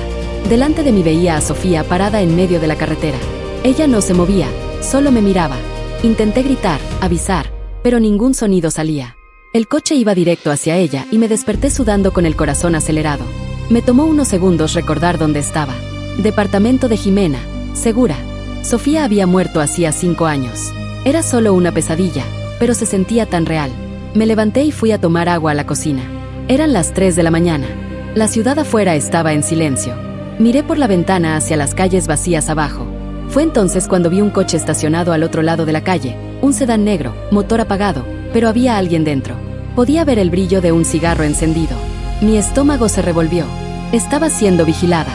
S1: Delante de mí veía a Sofía parada en medio de la carretera. Ella no se movía, solo me miraba. Intenté gritar, avisar, pero ningún sonido salía. El coche iba directo hacia ella y me desperté sudando con el corazón acelerado. Me tomó unos segundos recordar dónde estaba. Departamento de Jimena, Segura. Sofía había muerto hacía 5 años. Era solo una pesadilla, pero se sentía tan real. Me levanté y fui a tomar agua a la cocina. Eran las 3 de la mañana. La ciudad afuera estaba en silencio. Miré por la ventana hacia las calles vacías abajo. Fue entonces cuando vi un coche estacionado al otro lado de la calle, un sedán negro, motor apagado, pero había alguien dentro. Podía ver el brillo de un cigarro encendido. Mi estómago se revolvió. Estaba siendo vigilada.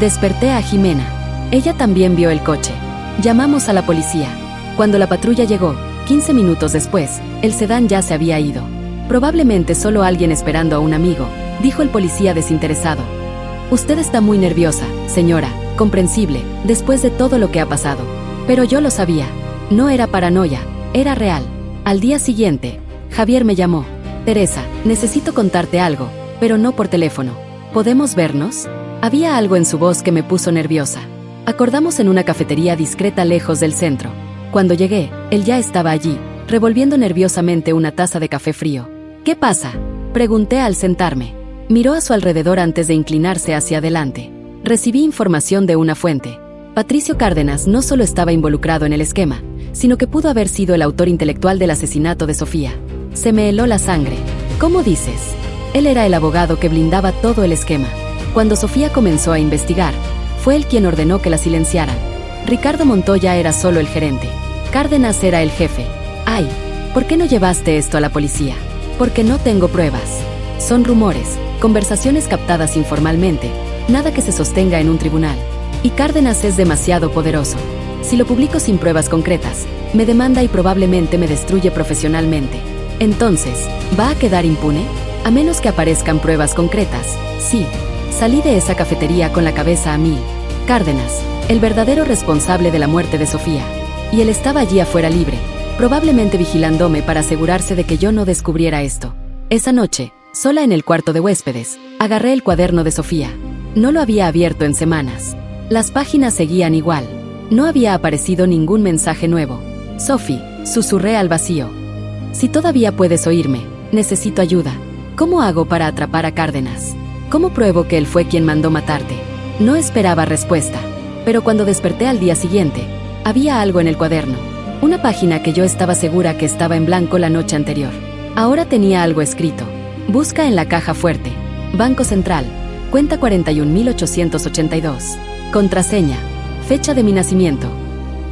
S1: Desperté a Jimena. Ella también vio el coche. Llamamos a la policía. Cuando la patrulla llegó, 15 minutos después, el sedán ya se había ido. Probablemente solo alguien esperando a un amigo, dijo el policía desinteresado. Usted está muy nerviosa, señora, comprensible, después de todo lo que ha pasado. Pero yo lo sabía. No era paranoia, era real. Al día siguiente, Javier me llamó. Teresa, necesito contarte algo, pero no por teléfono. ¿Podemos vernos? Había algo en su voz que me puso nerviosa. Acordamos en una cafetería discreta lejos del centro. Cuando llegué, él ya estaba allí, revolviendo nerviosamente una taza de café frío. ¿Qué pasa?, pregunté al sentarme. Miró a su alrededor antes de inclinarse hacia adelante. Recibí información de una fuente. Patricio Cárdenas no solo estaba involucrado en el esquema, sino que pudo haber sido el autor intelectual del asesinato de Sofía. Se me heló la sangre. ¿Cómo dices? Él era el abogado que blindaba todo el esquema. Cuando Sofía comenzó a investigar, fue él quien ordenó que la silenciaran. Ricardo Montoya era solo el gerente. Cárdenas era el jefe. Ay, ¿por qué no llevaste esto a la policía? Porque no tengo pruebas. Son rumores, conversaciones captadas informalmente, nada que se sostenga en un tribunal. Y Cárdenas es demasiado poderoso. Si lo publico sin pruebas concretas, me demanda y probablemente me destruye profesionalmente. Entonces, ¿va a quedar impune? A menos que aparezcan pruebas concretas. Sí. Salí de esa cafetería con la cabeza a 1000. Cárdenas, el verdadero responsable de la muerte de Sofía. Y él estaba allí afuera libre, probablemente vigilándome para asegurarse de que yo no descubriera esto. Esa noche, sola en el cuarto de huéspedes, agarré el cuaderno de Sofía. No lo había abierto en semanas. Las páginas seguían igual. No había aparecido ningún mensaje nuevo. Sophie, susurré al vacío. Si todavía puedes oírme, necesito ayuda. ¿Cómo hago para atrapar a Cárdenas? ¿Cómo pruebo que él fue quien mandó matarte? No esperaba respuesta. Pero cuando desperté al día siguiente, había algo en el cuaderno. Una página que yo estaba segura que estaba en blanco la noche anterior. Ahora tenía algo escrito. Busca en la caja fuerte. Banco Central. Cuenta 41.882. Contraseña. Fecha de mi nacimiento.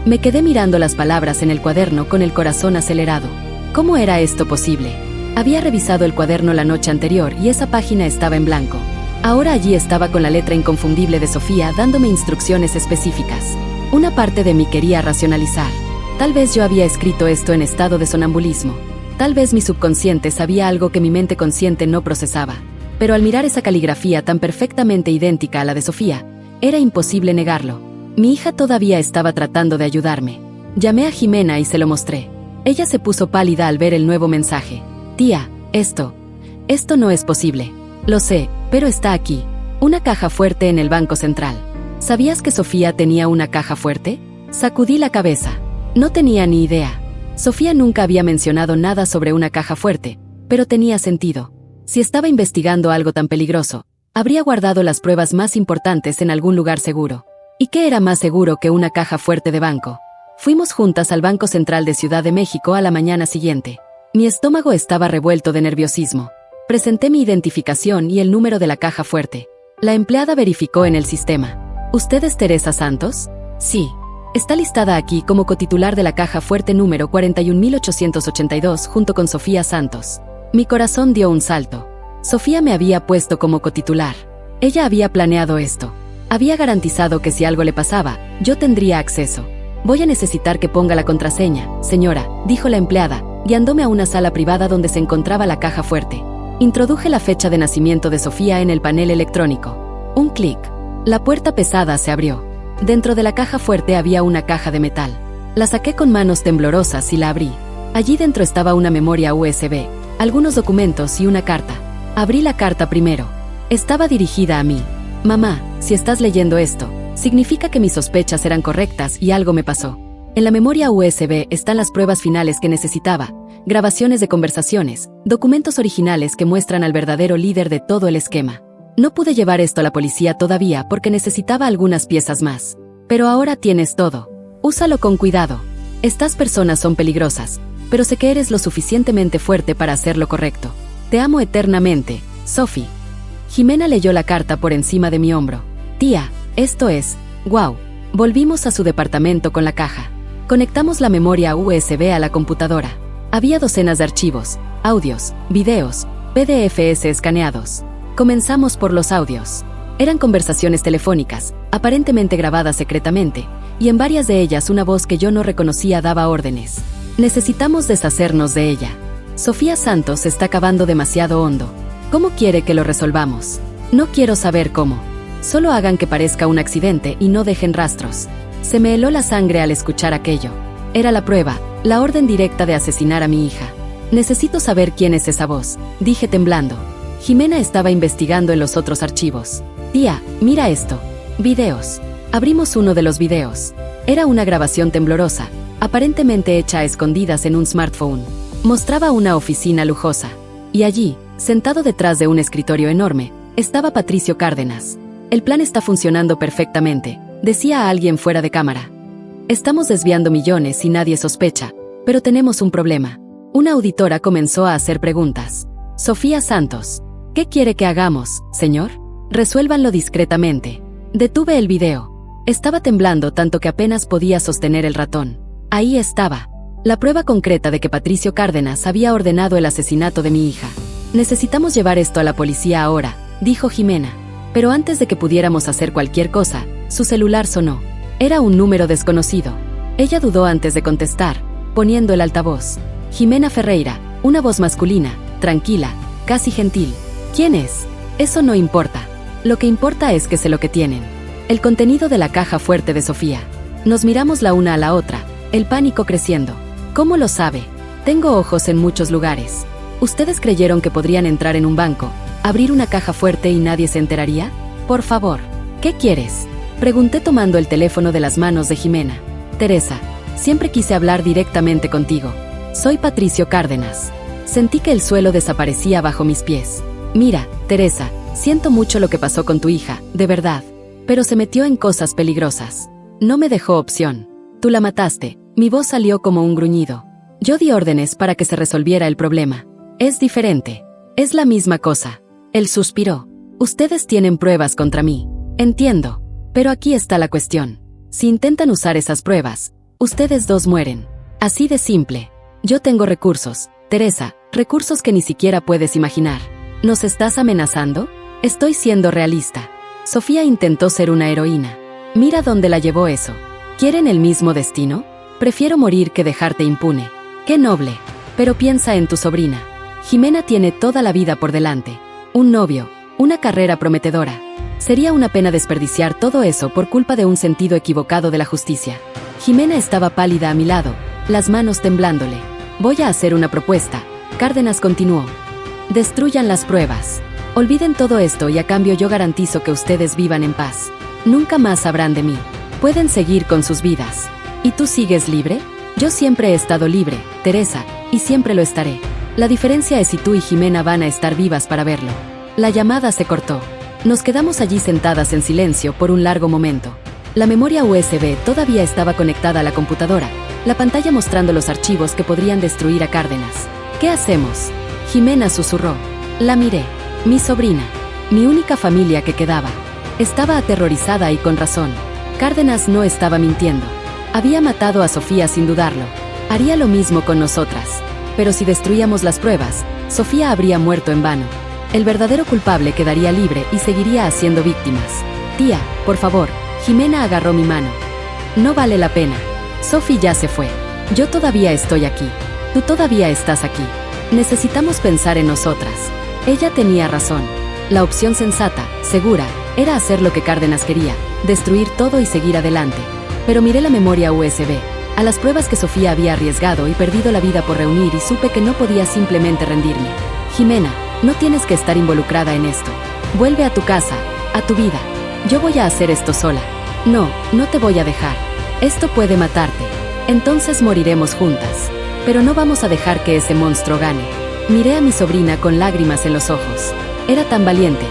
S1: Me quedé mirando las palabras en el cuaderno con el corazón acelerado. ¿Cómo era esto posible? Había revisado el cuaderno la noche anterior y esa página estaba en blanco. Ahora allí estaba con la letra inconfundible de Sofía dándome instrucciones específicas. Una parte de mí quería racionalizar. Tal vez yo había escrito esto en estado de sonambulismo. Tal vez mi subconsciente sabía algo que mi mente consciente no procesaba. Pero al mirar esa caligrafía tan perfectamente idéntica a la de Sofía, era imposible negarlo. Mi hija todavía estaba tratando de ayudarme. Llamé a Jimena y se lo mostré. Ella se puso pálida al ver el nuevo mensaje. Tía, esto no es posible. Lo sé, pero está aquí. Una caja fuerte en el Banco Central. ¿Sabías que Sofía tenía una caja fuerte? Sacudí la cabeza. No tenía ni idea. Sofía nunca había mencionado nada sobre una caja fuerte, pero tenía sentido. Si estaba investigando algo tan peligroso, habría guardado las pruebas más importantes en algún lugar seguro. ¿Y qué era más seguro que una caja fuerte de banco? Fuimos juntas al Banco Central de Ciudad de México a la mañana siguiente. Mi estómago estaba revuelto de nerviosismo. Presenté mi identificación y el número de la caja fuerte. La empleada verificó en el sistema. ¿Usted es Teresa Santos? Sí. Está listada aquí como cotitular de la caja fuerte número 41882 junto con Sofía Santos. Mi corazón dio un salto. Sofía me había puesto como cotitular. Ella había planeado esto. Había garantizado que si algo le pasaba, yo tendría acceso. Voy a necesitar que ponga la contraseña, señora, dijo la empleada, guiándome a una sala privada donde se encontraba la caja fuerte. Introduje la fecha de nacimiento de Sofía en el panel electrónico. Un clic. La puerta pesada se abrió. Dentro de la caja fuerte había una caja de metal. La saqué con manos temblorosas y la abrí. Allí dentro estaba una memoria USB, algunos documentos y una carta. Abrí la carta primero. Estaba dirigida a mí. Mamá, si estás leyendo esto, significa que mis sospechas eran correctas y algo me pasó. En la memoria USB están las pruebas finales que necesitaba, grabaciones de conversaciones, documentos originales que muestran al verdadero líder de todo el esquema. No pude llevar esto a la policía todavía porque necesitaba algunas piezas más. Pero ahora tienes todo. Úsalo con cuidado. Estas personas son peligrosas, pero sé que eres lo suficientemente fuerte para hacer lo correcto. Te amo eternamente, Sophie. Jimena leyó la carta por encima de mi hombro. Tía, esto es... ¡Wow! Volvimos a su departamento con la caja. Conectamos la memoria USB a la computadora. Había docenas de archivos, audios, videos, PDFs escaneados. Comenzamos por los audios. Eran conversaciones telefónicas, aparentemente grabadas secretamente, y en varias de ellas una voz que yo no reconocía daba órdenes. Necesitamos deshacernos de ella. Sofía Santos está cavando demasiado hondo. ¿Cómo quiere que lo resolvamos? No quiero saber cómo. Solo hagan que parezca un accidente y no dejen rastros. Se me heló la sangre al escuchar aquello. Era la prueba, la orden directa de asesinar a mi hija. Necesito saber quién es esa voz, dije temblando. Jimena estaba investigando en los otros archivos. Tía, mira esto. Videos. Abrimos uno de los videos. Era una grabación temblorosa, aparentemente hecha a escondidas en un smartphone. Mostraba una oficina lujosa. Y allí, sentado detrás de un escritorio enorme, estaba Patricio Cárdenas. El plan está funcionando perfectamente, decía a alguien fuera de cámara. Estamos desviando millones y nadie sospecha, pero tenemos un problema. Una auditora comenzó a hacer preguntas. Sofía Santos. ¿Qué quiere que hagamos, señor? Resuélvanlo discretamente. Detuve el video. Estaba temblando tanto que apenas podía sostener el ratón. Ahí estaba. La prueba concreta de que Patricio Cárdenas había ordenado el asesinato de mi hija. Necesitamos llevar esto a la policía ahora, dijo Jimena. Pero antes de que pudiéramos hacer cualquier cosa, su celular sonó. Era un número desconocido. Ella dudó antes de contestar, poniendo el altavoz. Jimena Ferreira, una voz masculina, tranquila, casi gentil. ¿Quién es? Eso no importa. Lo que importa es que sé lo que tienen. El contenido de la caja fuerte de Sofía. Nos miramos la una a la otra, el pánico creciendo. ¿Cómo lo sabe? Tengo ojos en muchos lugares. ¿Ustedes creyeron que podrían entrar en un banco, abrir una caja fuerte y nadie se enteraría? Por favor, ¿qué quieres? Pregunté tomando el teléfono de las manos de Jimena. Teresa, siempre quise hablar directamente contigo. Soy Patricio Cárdenas. Sentí que el suelo desaparecía bajo mis pies. Mira, Teresa, siento mucho lo que pasó con tu hija, de verdad. Pero se metió en cosas peligrosas. No me dejó opción. Tú la mataste. Mi voz salió como un gruñido. Yo di órdenes para que se resolviera el problema. Es diferente. Es la misma cosa. Él suspiró. Ustedes tienen pruebas contra mí. Entiendo. Pero aquí está la cuestión. Si intentan usar esas pruebas, ustedes dos mueren. Así de simple. Yo tengo recursos, Teresa, Recursos que ni siquiera puedes imaginar. ¿Nos estás amenazando? Estoy siendo realista. Sofía intentó ser una heroína. Mira dónde la llevó eso. ¿Quieren el mismo destino? Prefiero morir que dejarte impune. ¡Qué noble! Pero piensa en tu sobrina. Jimena tiene toda la vida por delante. Un novio, una carrera prometedora. Sería una pena desperdiciar todo eso por culpa de un sentido equivocado de la justicia. Jimena estaba pálida a mi lado, las manos temblándole. Voy a hacer una propuesta. Cárdenas continuó. Destruyan las pruebas. Olviden todo esto y a cambio yo garantizo que ustedes vivan en paz. Nunca más sabrán de mí. Pueden seguir con sus vidas. ¿Y tú sigues libre? Yo siempre he estado libre, Teresa, y siempre lo estaré. La diferencia es si tú y Jimena van a estar vivas para verlo. La llamada se cortó. Nos quedamos allí sentadas en silencio por un largo momento. La memoria USB todavía estaba conectada a la computadora, la pantalla mostrando los archivos que podrían destruir a Cárdenas. ¿Qué hacemos? Jimena susurró. La miré. Mi sobrina. Mi única familia que quedaba. Estaba aterrorizada y con razón. Cárdenas no estaba mintiendo. Había matado a Sofía sin dudarlo. Haría lo mismo con nosotras. Pero si destruíamos las pruebas, Sofía habría muerto en vano. El verdadero culpable quedaría libre y seguiría haciendo víctimas. Tía, por favor. Jimena agarró mi mano. No vale la pena. Sophie ya se fue. Yo todavía estoy aquí. Tú todavía estás aquí. Necesitamos pensar en nosotras. Ella tenía razón. La opción sensata, segura, era hacer lo que Cárdenas quería, destruir todo y seguir adelante. Pero miré la memoria USB, a las pruebas que Sofía había arriesgado y perdido la vida por reunir y supe que no podía simplemente rendirme. Jimena, no tienes que estar involucrada en esto. Vuelve a tu casa, a tu vida. Yo voy a hacer esto sola. No, no te voy a dejar. Esto puede matarte. Entonces moriremos juntas. Pero no vamos a dejar que ese monstruo gane. Miré a mi sobrina con lágrimas en los ojos. Era tan valiente,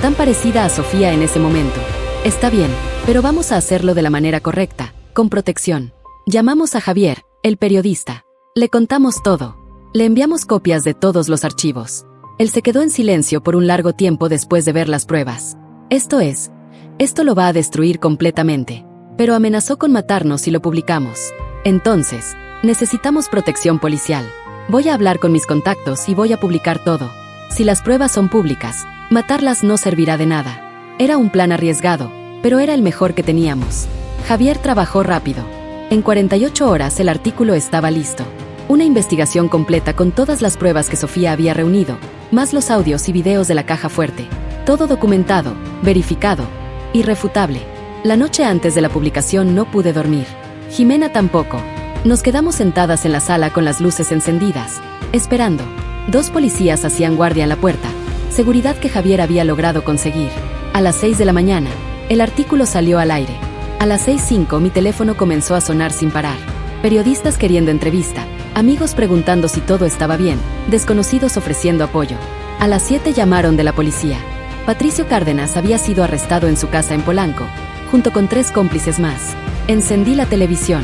S1: tan parecida a Sofía en ese momento. Está bien, pero vamos a hacerlo de la manera correcta, con protección. Llamamos a Javier, el periodista. Le contamos todo. Le enviamos copias de todos los archivos. Él se quedó en silencio por un largo tiempo después de ver las pruebas. Esto lo va a destruir completamente. Pero amenazó con matarnos si lo publicamos. Entonces, necesitamos protección policial. Voy a hablar con mis contactos y voy a publicar todo. Si las pruebas son públicas, matarlas no servirá de nada. Era un plan arriesgado, pero era el mejor que teníamos. Javier trabajó rápido. En 48 horas el artículo estaba listo. Una investigación completa con todas las pruebas que Sofía había reunido, más los audios y videos de la caja fuerte. Todo documentado, verificado, irrefutable. La noche antes de la publicación no pude dormir. Jimena tampoco. Nos quedamos sentadas en la sala con las luces encendidas, esperando. 2 policías hacían guardia en la puerta, seguridad que Javier había logrado conseguir. A las 6 de la mañana, el artículo salió al aire. A las 6:05 mi teléfono comenzó a sonar sin parar. Periodistas queriendo entrevista, amigos preguntando si todo estaba bien, desconocidos ofreciendo apoyo. A las 7 llamaron de la policía. Patricio Cárdenas había sido arrestado en su casa en Polanco, junto con 3 cómplices más. Encendí la televisión.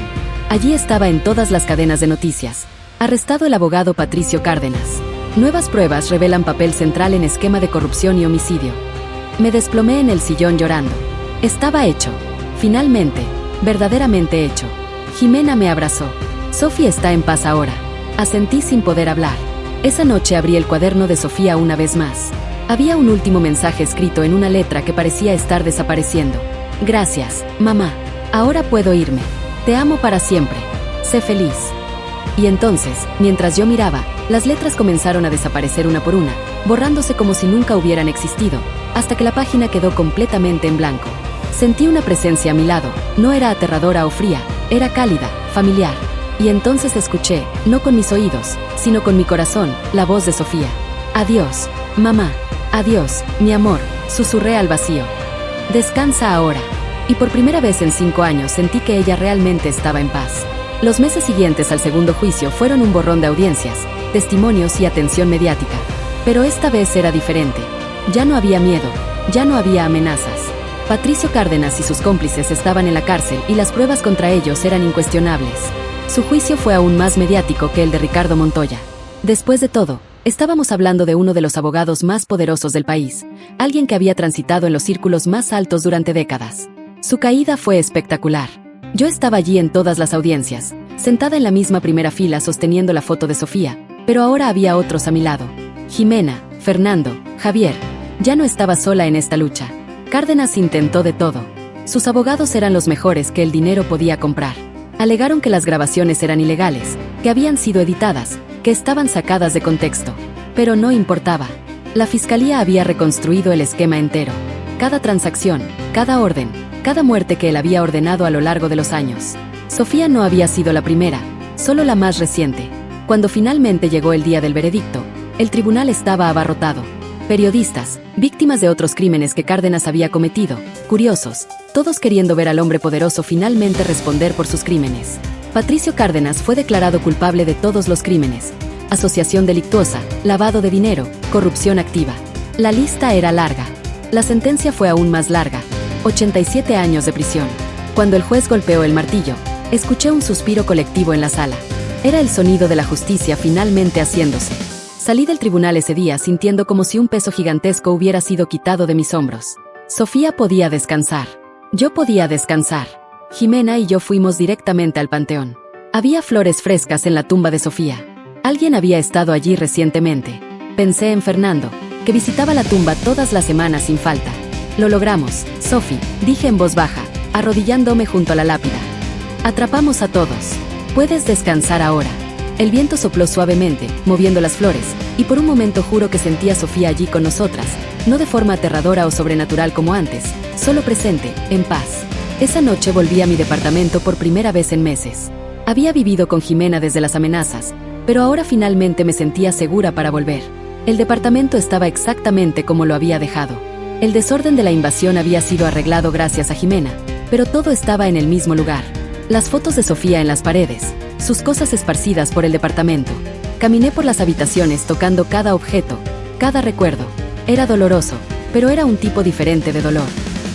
S1: Allí estaba en todas las cadenas de noticias. Arrestado el abogado Patricio Cárdenas. Nuevas pruebas revelan papel central en esquema de corrupción y homicidio. Me desplomé en el sillón llorando. Estaba hecho. Finalmente, verdaderamente hecho. Jimena me abrazó. Sophie está en paz ahora. Asentí sin poder hablar. Esa noche abrí el cuaderno de Sofía una vez más. Había un último mensaje escrito en una letra que parecía estar desapareciendo. Gracias, mamá. Ahora puedo irme. Te amo para siempre. Sé feliz. Y entonces, mientras yo miraba, las letras comenzaron a desaparecer una por una, borrándose como si nunca hubieran existido, hasta que la página quedó completamente en blanco. Sentí una presencia a mi lado, no era aterradora o fría, era cálida, familiar. Y entonces escuché, no con mis oídos, sino con mi corazón, la voz de Sofía. Adiós, mamá. Adiós, mi amor, susurré al vacío. Descansa ahora. Y por primera vez en 5 años sentí que ella realmente estaba en paz. Los meses siguientes al segundo juicio fueron un borrón de audiencias, testimonios y atención mediática. Pero esta vez era diferente. Ya no había miedo, ya no había amenazas. Patricio Cárdenas y sus cómplices estaban en la cárcel y las pruebas contra ellos eran incuestionables. Su juicio fue aún más mediático que el de Ricardo Montoya. Después de todo, estábamos hablando de uno de los abogados más poderosos del país, alguien que había transitado en los círculos más altos durante décadas. Su caída fue espectacular. Yo estaba allí en todas las audiencias, sentada en la misma primera fila sosteniendo la foto de Sofía, Pero ahora había otros a mi lado. Jimena, Fernando, Javier. Ya no estaba sola en esta lucha. Cárdenas intentó de todo. Sus abogados eran los mejores que el dinero podía comprar. Alegaron que las grabaciones eran ilegales, que habían sido editadas, que estaban sacadas de contexto. Pero no importaba. La fiscalía había reconstruido el esquema entero. Cada transacción, cada orden, cada muerte que él había ordenado a lo largo de los años. Sofía no había sido la primera, solo la más reciente. Cuando finalmente llegó el día del veredicto, el tribunal estaba abarrotado. Periodistas, víctimas de otros crímenes que Cárdenas había cometido, curiosos, todos queriendo ver al hombre poderoso finalmente responder por sus crímenes. Patricio Cárdenas fue declarado culpable de todos los crímenes: asociación delictuosa, lavado de dinero, corrupción activa. La lista era larga. La sentencia fue aún más larga: 87 años de prisión. Cuando el juez golpeó el martillo, escuché un suspiro colectivo en la sala. Era el sonido de la justicia finalmente haciéndose. Salí del tribunal ese día sintiendo como si un peso gigantesco hubiera sido quitado de mis hombros. Sofía podía descansar. Yo podía descansar. Jimena y yo fuimos directamente al panteón. Había flores frescas en la tumba de Sofía. Alguien había estado allí recientemente. Pensé en Fernando, que visitaba la tumba todas las semanas sin falta. Lo logramos, Sophie, dije en voz baja, arrodillándome junto a la lápida. Atrapamos a todos. Puedes descansar ahora. El viento sopló suavemente, moviendo las flores, y por un momento juro que sentía a Sofía allí con nosotras, no de forma aterradora o sobrenatural como antes, solo presente, en paz. Esa noche volví a mi departamento por primera vez en meses. Había vivido con Jimena desde las amenazas, pero ahora finalmente me sentía segura para volver. El departamento estaba exactamente como lo había dejado. El desorden de la invasión había sido arreglado gracias a Jimena, pero todo estaba en el mismo lugar. Las fotos de Sofía en las paredes, sus cosas esparcidas por el departamento. Caminé por las habitaciones tocando cada objeto, cada recuerdo. Era doloroso, pero era un tipo diferente de dolor.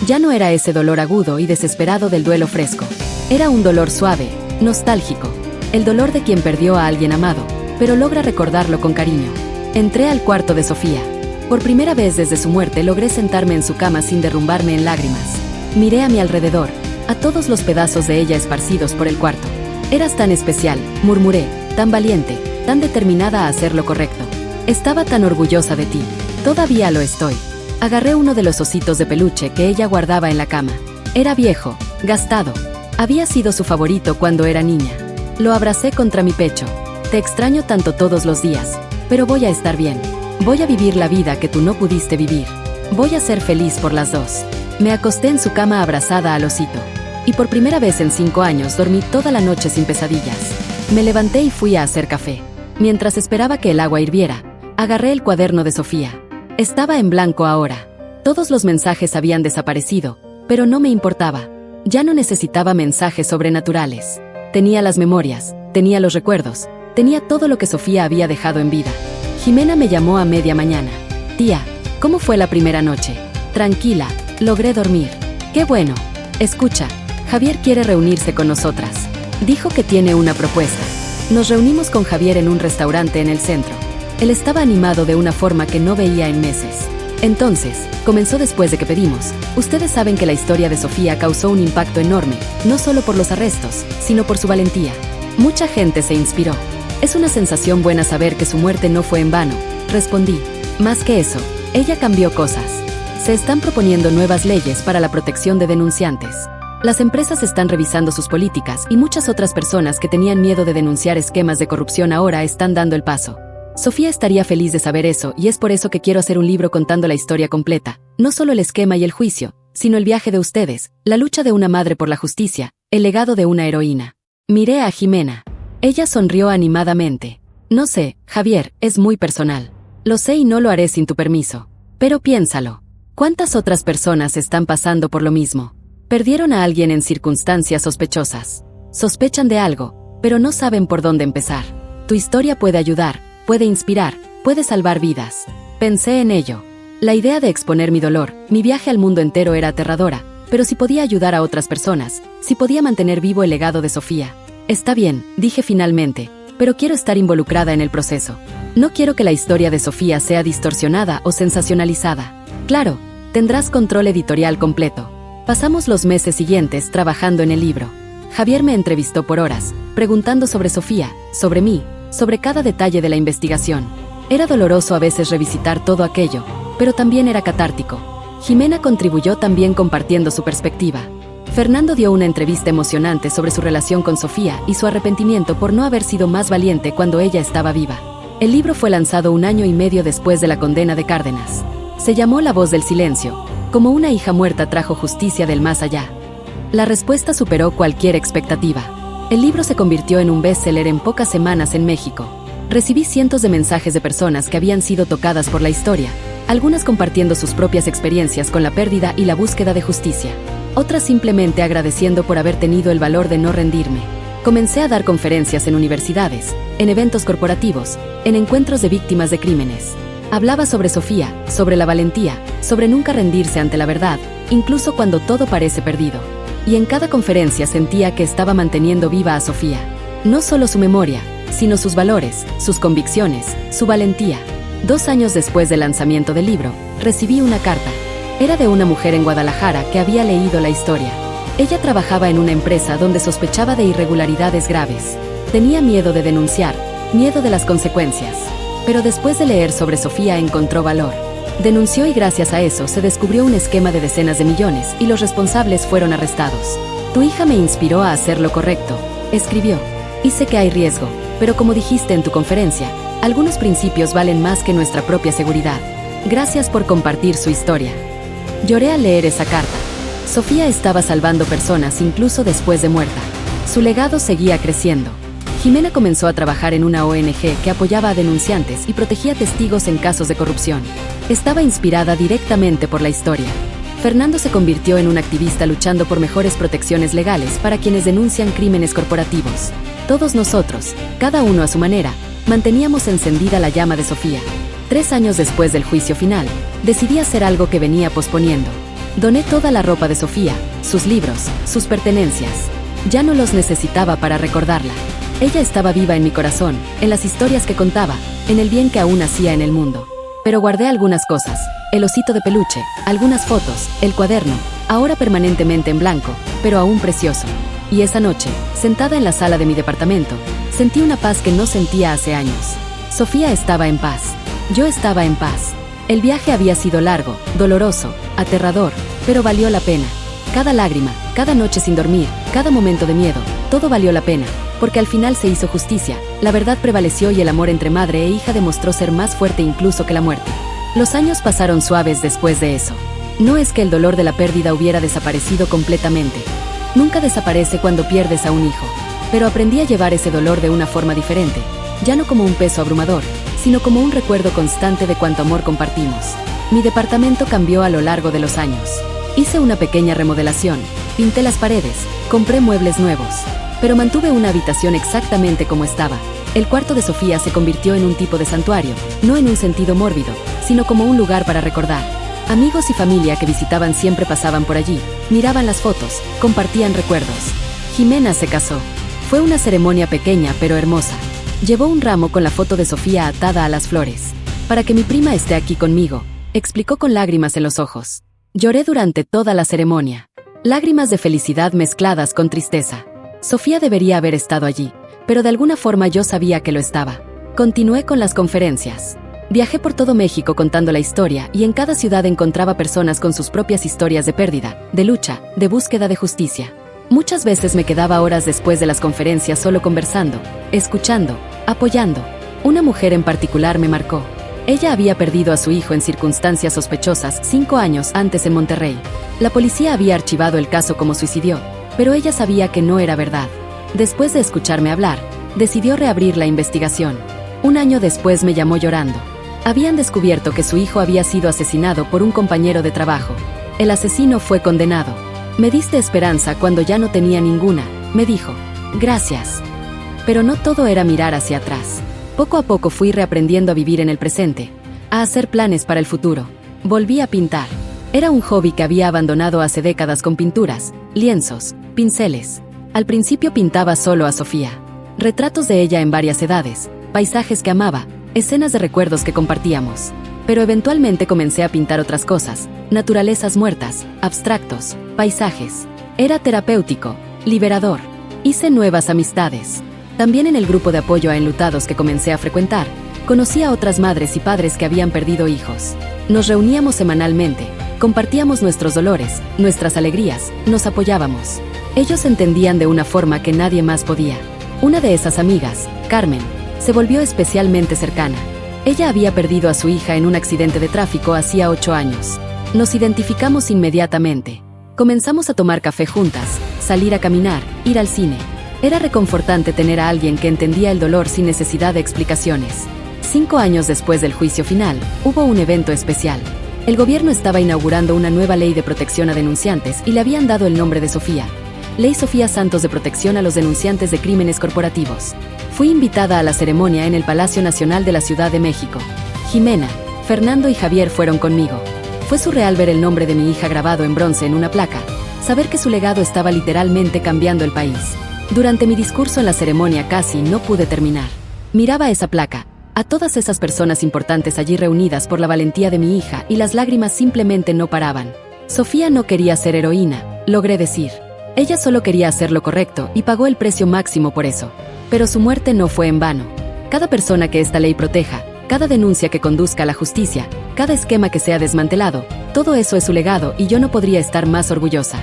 S1: Ya no era ese dolor agudo y desesperado del duelo fresco. Era un dolor suave, nostálgico. El dolor de quien perdió a alguien amado, pero logra recordarlo con cariño. Entré al cuarto de Sofía. Por primera vez desde su muerte logré sentarme en su cama sin derrumbarme en lágrimas. Miré a mi alrededor, a todos los pedazos de ella esparcidos por el cuarto. Eras tan especial, murmuré, tan valiente, tan determinada a hacer lo correcto. Estaba tan orgullosa de ti. Todavía lo estoy. Agarré uno de los ositos de peluche que ella guardaba en la cama. Era viejo, gastado. Había sido su favorito cuando era niña. Lo abracé contra mi pecho. Te extraño tanto todos los días, pero voy a estar bien. Voy a vivir la vida que tú no pudiste vivir. Voy a ser feliz por las dos. Me acosté en su cama abrazada al osito. Y por primera vez en 5 años dormí toda la noche sin pesadillas. Me levanté y fui a hacer café. Mientras esperaba que el agua hirviera, agarré el cuaderno de Sofía. Estaba en blanco ahora. Todos los mensajes habían desaparecido, pero no me importaba. Ya no necesitaba mensajes sobrenaturales. Tenía las memorias, tenía los recuerdos, tenía todo lo que Sofía había dejado en vida. Jimena me llamó a media mañana. Tía, ¿cómo fue la primera noche? Tranquila, logré dormir. Qué bueno. Escucha, Javier quiere reunirse con nosotras. Dijo que tiene una propuesta. Nos reunimos con Javier en un restaurante en el centro. Él estaba animado de una forma que no veía en meses. Entonces, comenzó después de que pedimos. Ustedes saben que la historia de Sofía causó un impacto enorme, no solo por los arrestos, sino por su valentía. Mucha gente se inspiró. Es una sensación buena saber que su muerte no fue en vano, respondí. Más que eso, ella cambió cosas. Se están proponiendo nuevas leyes para la protección de denunciantes. Las empresas están revisando sus políticas y muchas otras personas que tenían miedo de denunciar esquemas de corrupción ahora están dando el paso. Sofía estaría feliz de saber eso y es por eso que quiero hacer un libro contando la historia completa, no solo el esquema y el juicio, sino el viaje de ustedes, la lucha de una madre por la justicia, el legado de una heroína. Miré a Jimena. Ella sonrió animadamente. No sé, Javier, es muy personal. Lo sé y no lo haré sin tu permiso. Pero piénsalo. ¿Cuántas otras personas están pasando por lo mismo? Perdieron a alguien en circunstancias sospechosas. Sospechan de algo, pero no saben por dónde empezar. Tu historia puede ayudar, puede inspirar, puede salvar vidas. Pensé en ello. La idea de exponer mi dolor, mi viaje al mundo entero era aterradora, pero si podía ayudar a otras personas, si podía mantener vivo el legado de Sofía. Está bien, dije finalmente, pero quiero estar involucrada en el proceso. No quiero que la historia de Sofía sea distorsionada o sensacionalizada. Claro, tendrás control editorial completo. Pasamos los meses siguientes trabajando en el libro. Javier me entrevistó por horas, preguntando sobre Sofía, sobre mí, sobre cada detalle de la investigación. Era doloroso a veces revisitar todo aquello, pero también era catártico. Jimena contribuyó también compartiendo su perspectiva. Fernando dio una entrevista emocionante sobre su relación con Sofía y su arrepentimiento por no haber sido más valiente cuando ella estaba viva. El libro fue lanzado 1 año y medio después de la condena de Cárdenas. Se llamó La voz del silencio, como una hija muerta trajo justicia del más allá. La respuesta superó cualquier expectativa. El libro se convirtió en un bestseller en pocas semanas en México. Recibí cientos de mensajes de personas que habían sido tocadas por la historia, algunas compartiendo sus propias experiencias con la pérdida y la búsqueda de justicia. Otras simplemente agradeciendo por haber tenido el valor de no rendirme. Comencé a dar conferencias en universidades, en eventos corporativos, en encuentros de víctimas de crímenes. Hablaba sobre Sofía, sobre la valentía, sobre nunca rendirse ante la verdad, incluso cuando todo parece perdido. Y en cada conferencia sentía que estaba manteniendo viva a Sofía. No solo su memoria, sino sus valores, sus convicciones, su valentía. 2 años después del lanzamiento del libro, recibí una carta. Era de una mujer en Guadalajara que había leído la historia. Ella trabajaba en una empresa donde sospechaba de irregularidades graves. Tenía miedo de denunciar, miedo de las consecuencias. Pero después de leer sobre Sofía encontró valor. Denunció y gracias a eso se descubrió un esquema de decenas de millones y los responsables fueron arrestados. Tu hija me inspiró a hacer lo correcto, escribió. Y sé que hay riesgo, pero como dijiste en tu conferencia, algunos principios valen más que nuestra propia seguridad. Gracias por compartir su historia. Lloré al leer esa carta. Sofía estaba salvando personas incluso después de muerta. Su legado seguía creciendo. Jimena comenzó a trabajar en una ONG que apoyaba a denunciantes y protegía testigos en casos de corrupción. Estaba inspirada directamente por la historia. Fernando se convirtió en un activista luchando por mejores protecciones legales para quienes denuncian crímenes corporativos. Todos nosotros, cada uno a su manera, manteníamos encendida la llama de Sofía. 3 años después del juicio final, decidí hacer algo que venía posponiendo. Doné toda la ropa de Sofía, sus libros, sus pertenencias. Ya no los necesitaba para recordarla. Ella estaba viva en mi corazón, en las historias que contaba, en el bien que aún hacía en el mundo. Pero guardé algunas cosas, el osito de peluche, algunas fotos, el cuaderno, ahora permanentemente en blanco, pero aún precioso. Y esa noche, sentada en la sala de mi departamento, sentí una paz que no sentía hace años. Sofía estaba en paz. Yo estaba en paz. El viaje había sido largo, doloroso, aterrador, pero valió la pena. Cada lágrima, cada noche sin dormir, cada momento de miedo, todo valió la pena, porque al final se hizo justicia, la verdad prevaleció y el amor entre madre e hija demostró ser más fuerte incluso que la muerte. Los años pasaron suaves después de eso. No es que el dolor de la pérdida hubiera desaparecido completamente. Nunca desaparece cuando pierdes a un hijo, pero aprendí a llevar ese dolor de una forma diferente, ya no como un peso abrumador, sino como un recuerdo constante de cuánto amor compartimos. Mi departamento cambió a lo largo de los años. Hice una pequeña remodelación, pinté las paredes, compré muebles nuevos, pero mantuve una habitación exactamente como estaba. El cuarto de Sofía se convirtió en un tipo de santuario, no en un sentido mórbido, sino como un lugar para recordar. Amigos y familia que visitaban siempre pasaban por allí, miraban las fotos, compartían recuerdos. Jimena se casó. Fue una ceremonia pequeña pero hermosa. Llevó un ramo con la foto de Sofía atada a las flores. Para que mi prima esté aquí conmigo, explicó con lágrimas en los ojos. Lloré durante toda la ceremonia. Lágrimas de felicidad mezcladas con tristeza. Sofía debería haber estado allí, pero de alguna forma yo sabía que lo estaba. Continué con las conferencias. Viajé por todo México contando la historia y en cada ciudad encontraba personas con sus propias historias de pérdida, de lucha, de búsqueda de justicia. Muchas veces me quedaba horas después de las conferencias solo conversando, escuchando, apoyando. Una mujer en particular me marcó. Ella había perdido a su hijo en circunstancias sospechosas 5 años antes en Monterrey. La policía había archivado el caso como suicidio, pero ella sabía que no era verdad. Después de escucharme hablar, decidió reabrir la investigación. 1 año después me llamó llorando. Habían descubierto que su hijo había sido asesinado por un compañero de trabajo. El asesino fue condenado. Me diste esperanza cuando ya no tenía ninguna, me dijo. Gracias. Pero no todo era mirar hacia atrás. Poco a poco fui reaprendiendo a vivir en el presente, a hacer planes para el futuro. Volví a pintar. Era un hobby que había abandonado hace décadas con pinturas, lienzos, pinceles. Al principio pintaba solo a Sofía. Retratos de ella en varias edades, paisajes que amaba, escenas de recuerdos que compartíamos. Pero eventualmente comencé a pintar otras cosas, naturalezas muertas, abstractos, paisajes. Era terapéutico, liberador. Hice nuevas amistades. También en el grupo de apoyo a enlutados que comencé a frecuentar, conocí a otras madres y padres que habían perdido hijos. Nos reuníamos semanalmente, compartíamos nuestros dolores, nuestras alegrías, nos apoyábamos. Ellos entendían de una forma que nadie más podía. Una de esas amigas, Carmen, se volvió especialmente cercana. Ella había perdido a su hija en un accidente de tráfico hacía 8 años. Nos identificamos inmediatamente. Comenzamos a tomar café juntas, salir a caminar, ir al cine. Era reconfortante tener a alguien que entendía el dolor sin necesidad de explicaciones. 5 años después del juicio final, hubo un evento especial. El gobierno estaba inaugurando una nueva ley de protección a denunciantes y le habían dado el nombre de Sofía. Ley Sofía Santos de protección a los denunciantes de crímenes corporativos. Fui invitada a la ceremonia en el Palacio Nacional de la Ciudad de México. Jimena, Fernando y Javier fueron conmigo. Fue surreal ver el nombre de mi hija grabado en bronce en una placa, saber que su legado estaba literalmente cambiando el país. Durante mi discurso en la ceremonia casi no pude terminar. Miraba esa placa, a todas esas personas importantes allí reunidas por la valentía de mi hija y las lágrimas simplemente no paraban. Sofía no quería ser heroína, logré decir. Ella solo quería hacer lo correcto y pagó el precio máximo por eso. Pero su muerte no fue en vano. Cada persona que esta ley proteja, cada denuncia que conduzca a la justicia, cada esquema que sea desmantelado, todo eso es su legado y yo no podría estar más orgullosa.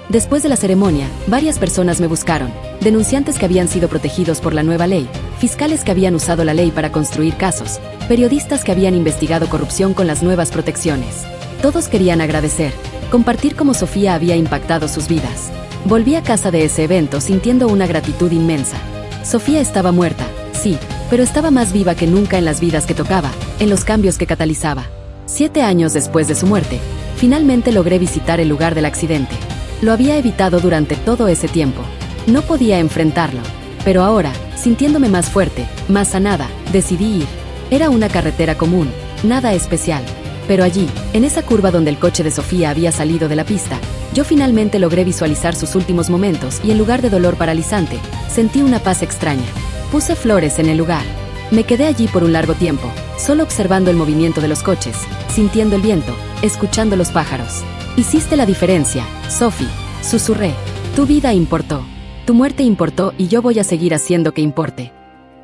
S1: Después de la ceremonia, varias personas me buscaron, denunciantes que habían sido protegidos por la nueva ley, fiscales que habían usado la ley para construir casos, periodistas que habían investigado corrupción con las nuevas protecciones. Todos querían agradecer, compartir cómo Sofía había impactado sus vidas. Volví a casa de ese evento sintiendo una gratitud inmensa. Sofía estaba muerta, sí, pero estaba más viva que nunca en las vidas que tocaba, en los cambios que catalizaba. 7 años después de su muerte, finalmente logré visitar el lugar del accidente. Lo había evitado durante todo ese tiempo. No podía enfrentarlo. Pero ahora, sintiéndome más fuerte, más sanada, decidí ir. Era una carretera común, nada especial. Pero allí, en esa curva donde el coche de Sofía había salido de la pista, yo finalmente logré visualizar sus últimos momentos y en lugar de dolor paralizante, sentí una paz extraña. Puse flores en el lugar. Me quedé allí por un largo tiempo, solo observando el movimiento de los coches, sintiendo el viento, escuchando los pájaros. Hiciste la diferencia, Sophie, susurré. Tu vida importó. Tu muerte importó y yo voy a seguir haciendo que importe.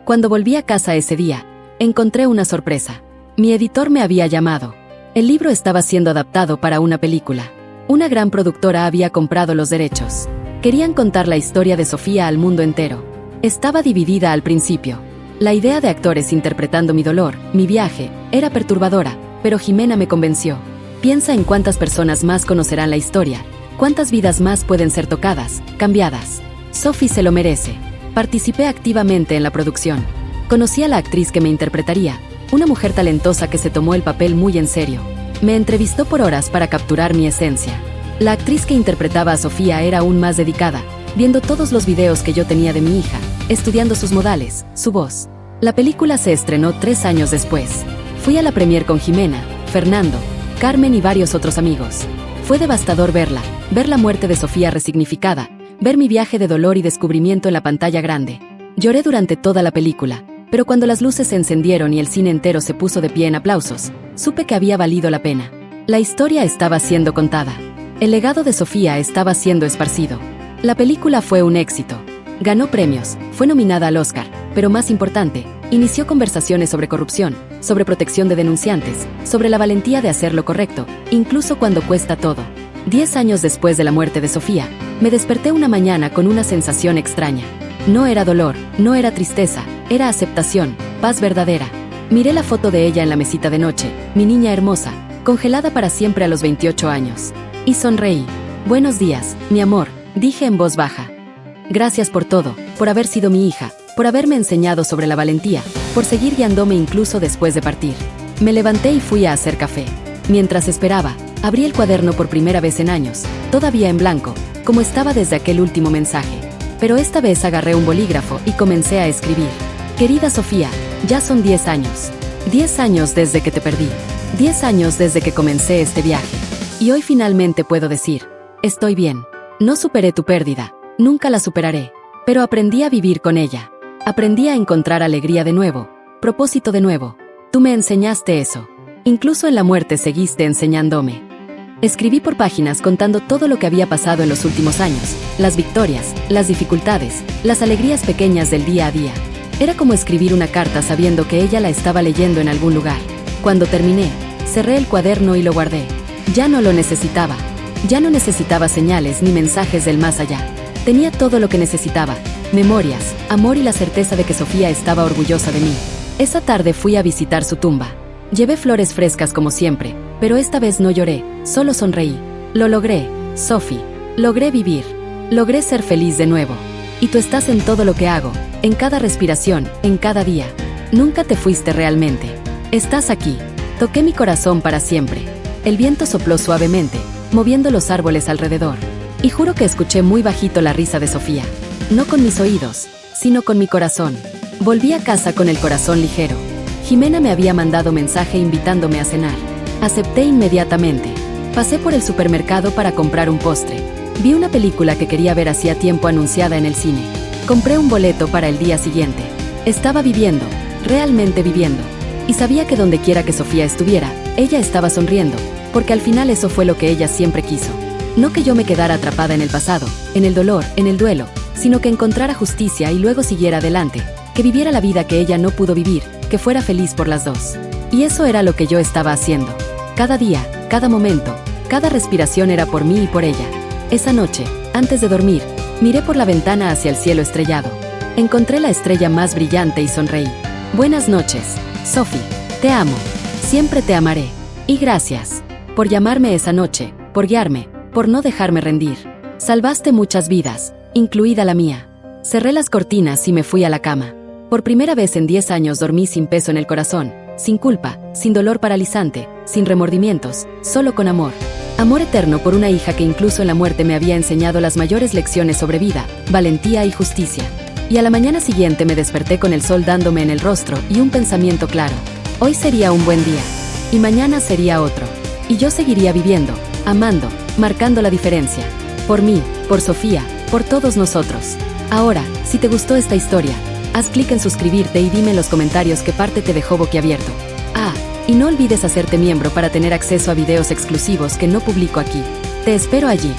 S1: Cuando volví a casa ese día, encontré una sorpresa. Mi editor me había llamado. El libro estaba siendo adaptado para una película. Una gran productora había comprado los derechos. Querían contar la historia de Sofía al mundo entero. Estaba dividida al principio. La idea de actores interpretando mi dolor, mi viaje, era perturbadora, pero Jimena me convenció. Piensa en cuántas personas más conocerán la historia, cuántas vidas más pueden ser tocadas, cambiadas. Sophie se lo merece. Participé activamente en la producción. Conocí a la actriz que me interpretaría, una mujer talentosa que se tomó el papel muy en serio. Me entrevistó por horas para capturar mi esencia. La actriz que interpretaba a Sofía era aún más dedicada, viendo todos los videos que yo tenía de mi hija, estudiando sus modales, su voz. La película se estrenó 3 años después. Fui a la premier con Jimena, Fernando, Carmen y varios otros amigos. Fue devastador ver la muerte de Sofía resignificada, ver mi viaje de dolor y descubrimiento en la pantalla grande. Lloré durante toda la película, pero cuando las luces se encendieron y el cine entero se puso de pie en aplausos, supe que había valido la pena. La historia estaba siendo contada. El legado de Sofía estaba siendo esparcido. La película fue un éxito. Ganó premios, fue nominada al Oscar, pero más importante, inició conversaciones sobre corrupción, sobre protección de denunciantes, sobre la valentía de hacer lo correcto, incluso cuando cuesta todo. 10 años después de la muerte de Sofía, me desperté una mañana con una sensación extraña. No era dolor, no era tristeza, era aceptación, paz verdadera. Miré la foto de ella en la mesita de noche, mi niña hermosa, congelada para siempre a los 28 años. Y sonreí. Buenos días, mi amor, dije en voz baja. Gracias por todo, por haber sido mi hija, por haberme enseñado sobre la valentía, por seguir guiándome incluso después de partir. Me levanté y fui a hacer café. Mientras esperaba, abrí el cuaderno por primera vez en años, todavía en blanco, como estaba desde aquel último mensaje. Pero esta vez agarré un bolígrafo y comencé a escribir. Querida Sofía, ya son 10 años. 10 años desde que te perdí. 10 años desde que comencé este viaje. Y hoy finalmente puedo decir, estoy bien. No superé tu pérdida, nunca la superaré. Pero aprendí a vivir con ella. Aprendí a encontrar alegría de nuevo, propósito de nuevo. Tú me enseñaste eso. Incluso en la muerte seguiste enseñándome. Escribí por páginas contando todo lo que había pasado en los últimos años, las victorias, las dificultades, las alegrías pequeñas del día a día. Era como escribir una carta sabiendo que ella la estaba leyendo en algún lugar. Cuando terminé, cerré el cuaderno y lo guardé. Ya no lo necesitaba. Ya no necesitaba señales ni mensajes del más allá. Tenía todo lo que necesitaba: memorias, amor y la certeza de que Sofía estaba orgullosa de mí. Esa tarde fui a visitar su tumba. Llevé flores frescas como siempre, pero esta vez no lloré, solo sonreí. Lo logré, Sophie. Logré vivir. Logré ser feliz de nuevo. Y tú estás en todo lo que hago, en cada respiración, en cada día. Nunca te fuiste realmente. Estás aquí. Toqué mi corazón para siempre. El viento sopló suavemente, moviendo los árboles alrededor. Y juro que escuché muy bajito la risa de Sofía. No con mis oídos, sino con mi corazón. Volví a casa con el corazón ligero. Jimena me había mandado mensaje invitándome a cenar. Acepté inmediatamente. Pasé por el supermercado para comprar un postre. Vi una película que quería ver hacía tiempo anunciada en el cine. Compré un boleto para el día siguiente. Estaba viviendo, realmente viviendo. Y sabía que donde quiera que Sofía estuviera, ella estaba sonriendo, porque al final eso fue lo que ella siempre quiso. No que yo me quedara atrapada en el pasado, en el dolor, en el duelo, sino que encontrara justicia y luego siguiera adelante, que viviera la vida que ella no pudo vivir, que fuera feliz por las dos. Y eso era lo que yo estaba haciendo. Cada día, cada momento, cada respiración era por mí y por ella. Esa noche, antes de dormir, miré por la ventana hacia el cielo estrellado. Encontré la estrella más brillante y sonreí. Buenas noches, Sophie. Te amo. Siempre te amaré. Y gracias por llamarme esa noche, por guiarme, por no dejarme rendir. Salvaste muchas vidas, incluida la mía. Cerré las cortinas y me fui a la cama. Por primera vez en 10 años dormí sin peso en el corazón, sin culpa, sin dolor paralizante, sin remordimientos, solo con amor. Amor eterno por una hija que incluso en la muerte me había enseñado las mayores lecciones sobre vida, valentía y justicia. Y a la mañana siguiente me desperté con el sol dándome en el rostro y un pensamiento claro. Hoy sería un buen día. Y mañana sería otro. Y yo seguiría viviendo, amando, marcando la diferencia. Por mí, por Sofía, por todos nosotros. Ahora, si te gustó esta historia, haz clic en suscribirte y dime en los comentarios qué parte te dejó boquiabierto. Y no olvides hacerte miembro para tener acceso a videos exclusivos que no publico aquí. Te espero allí.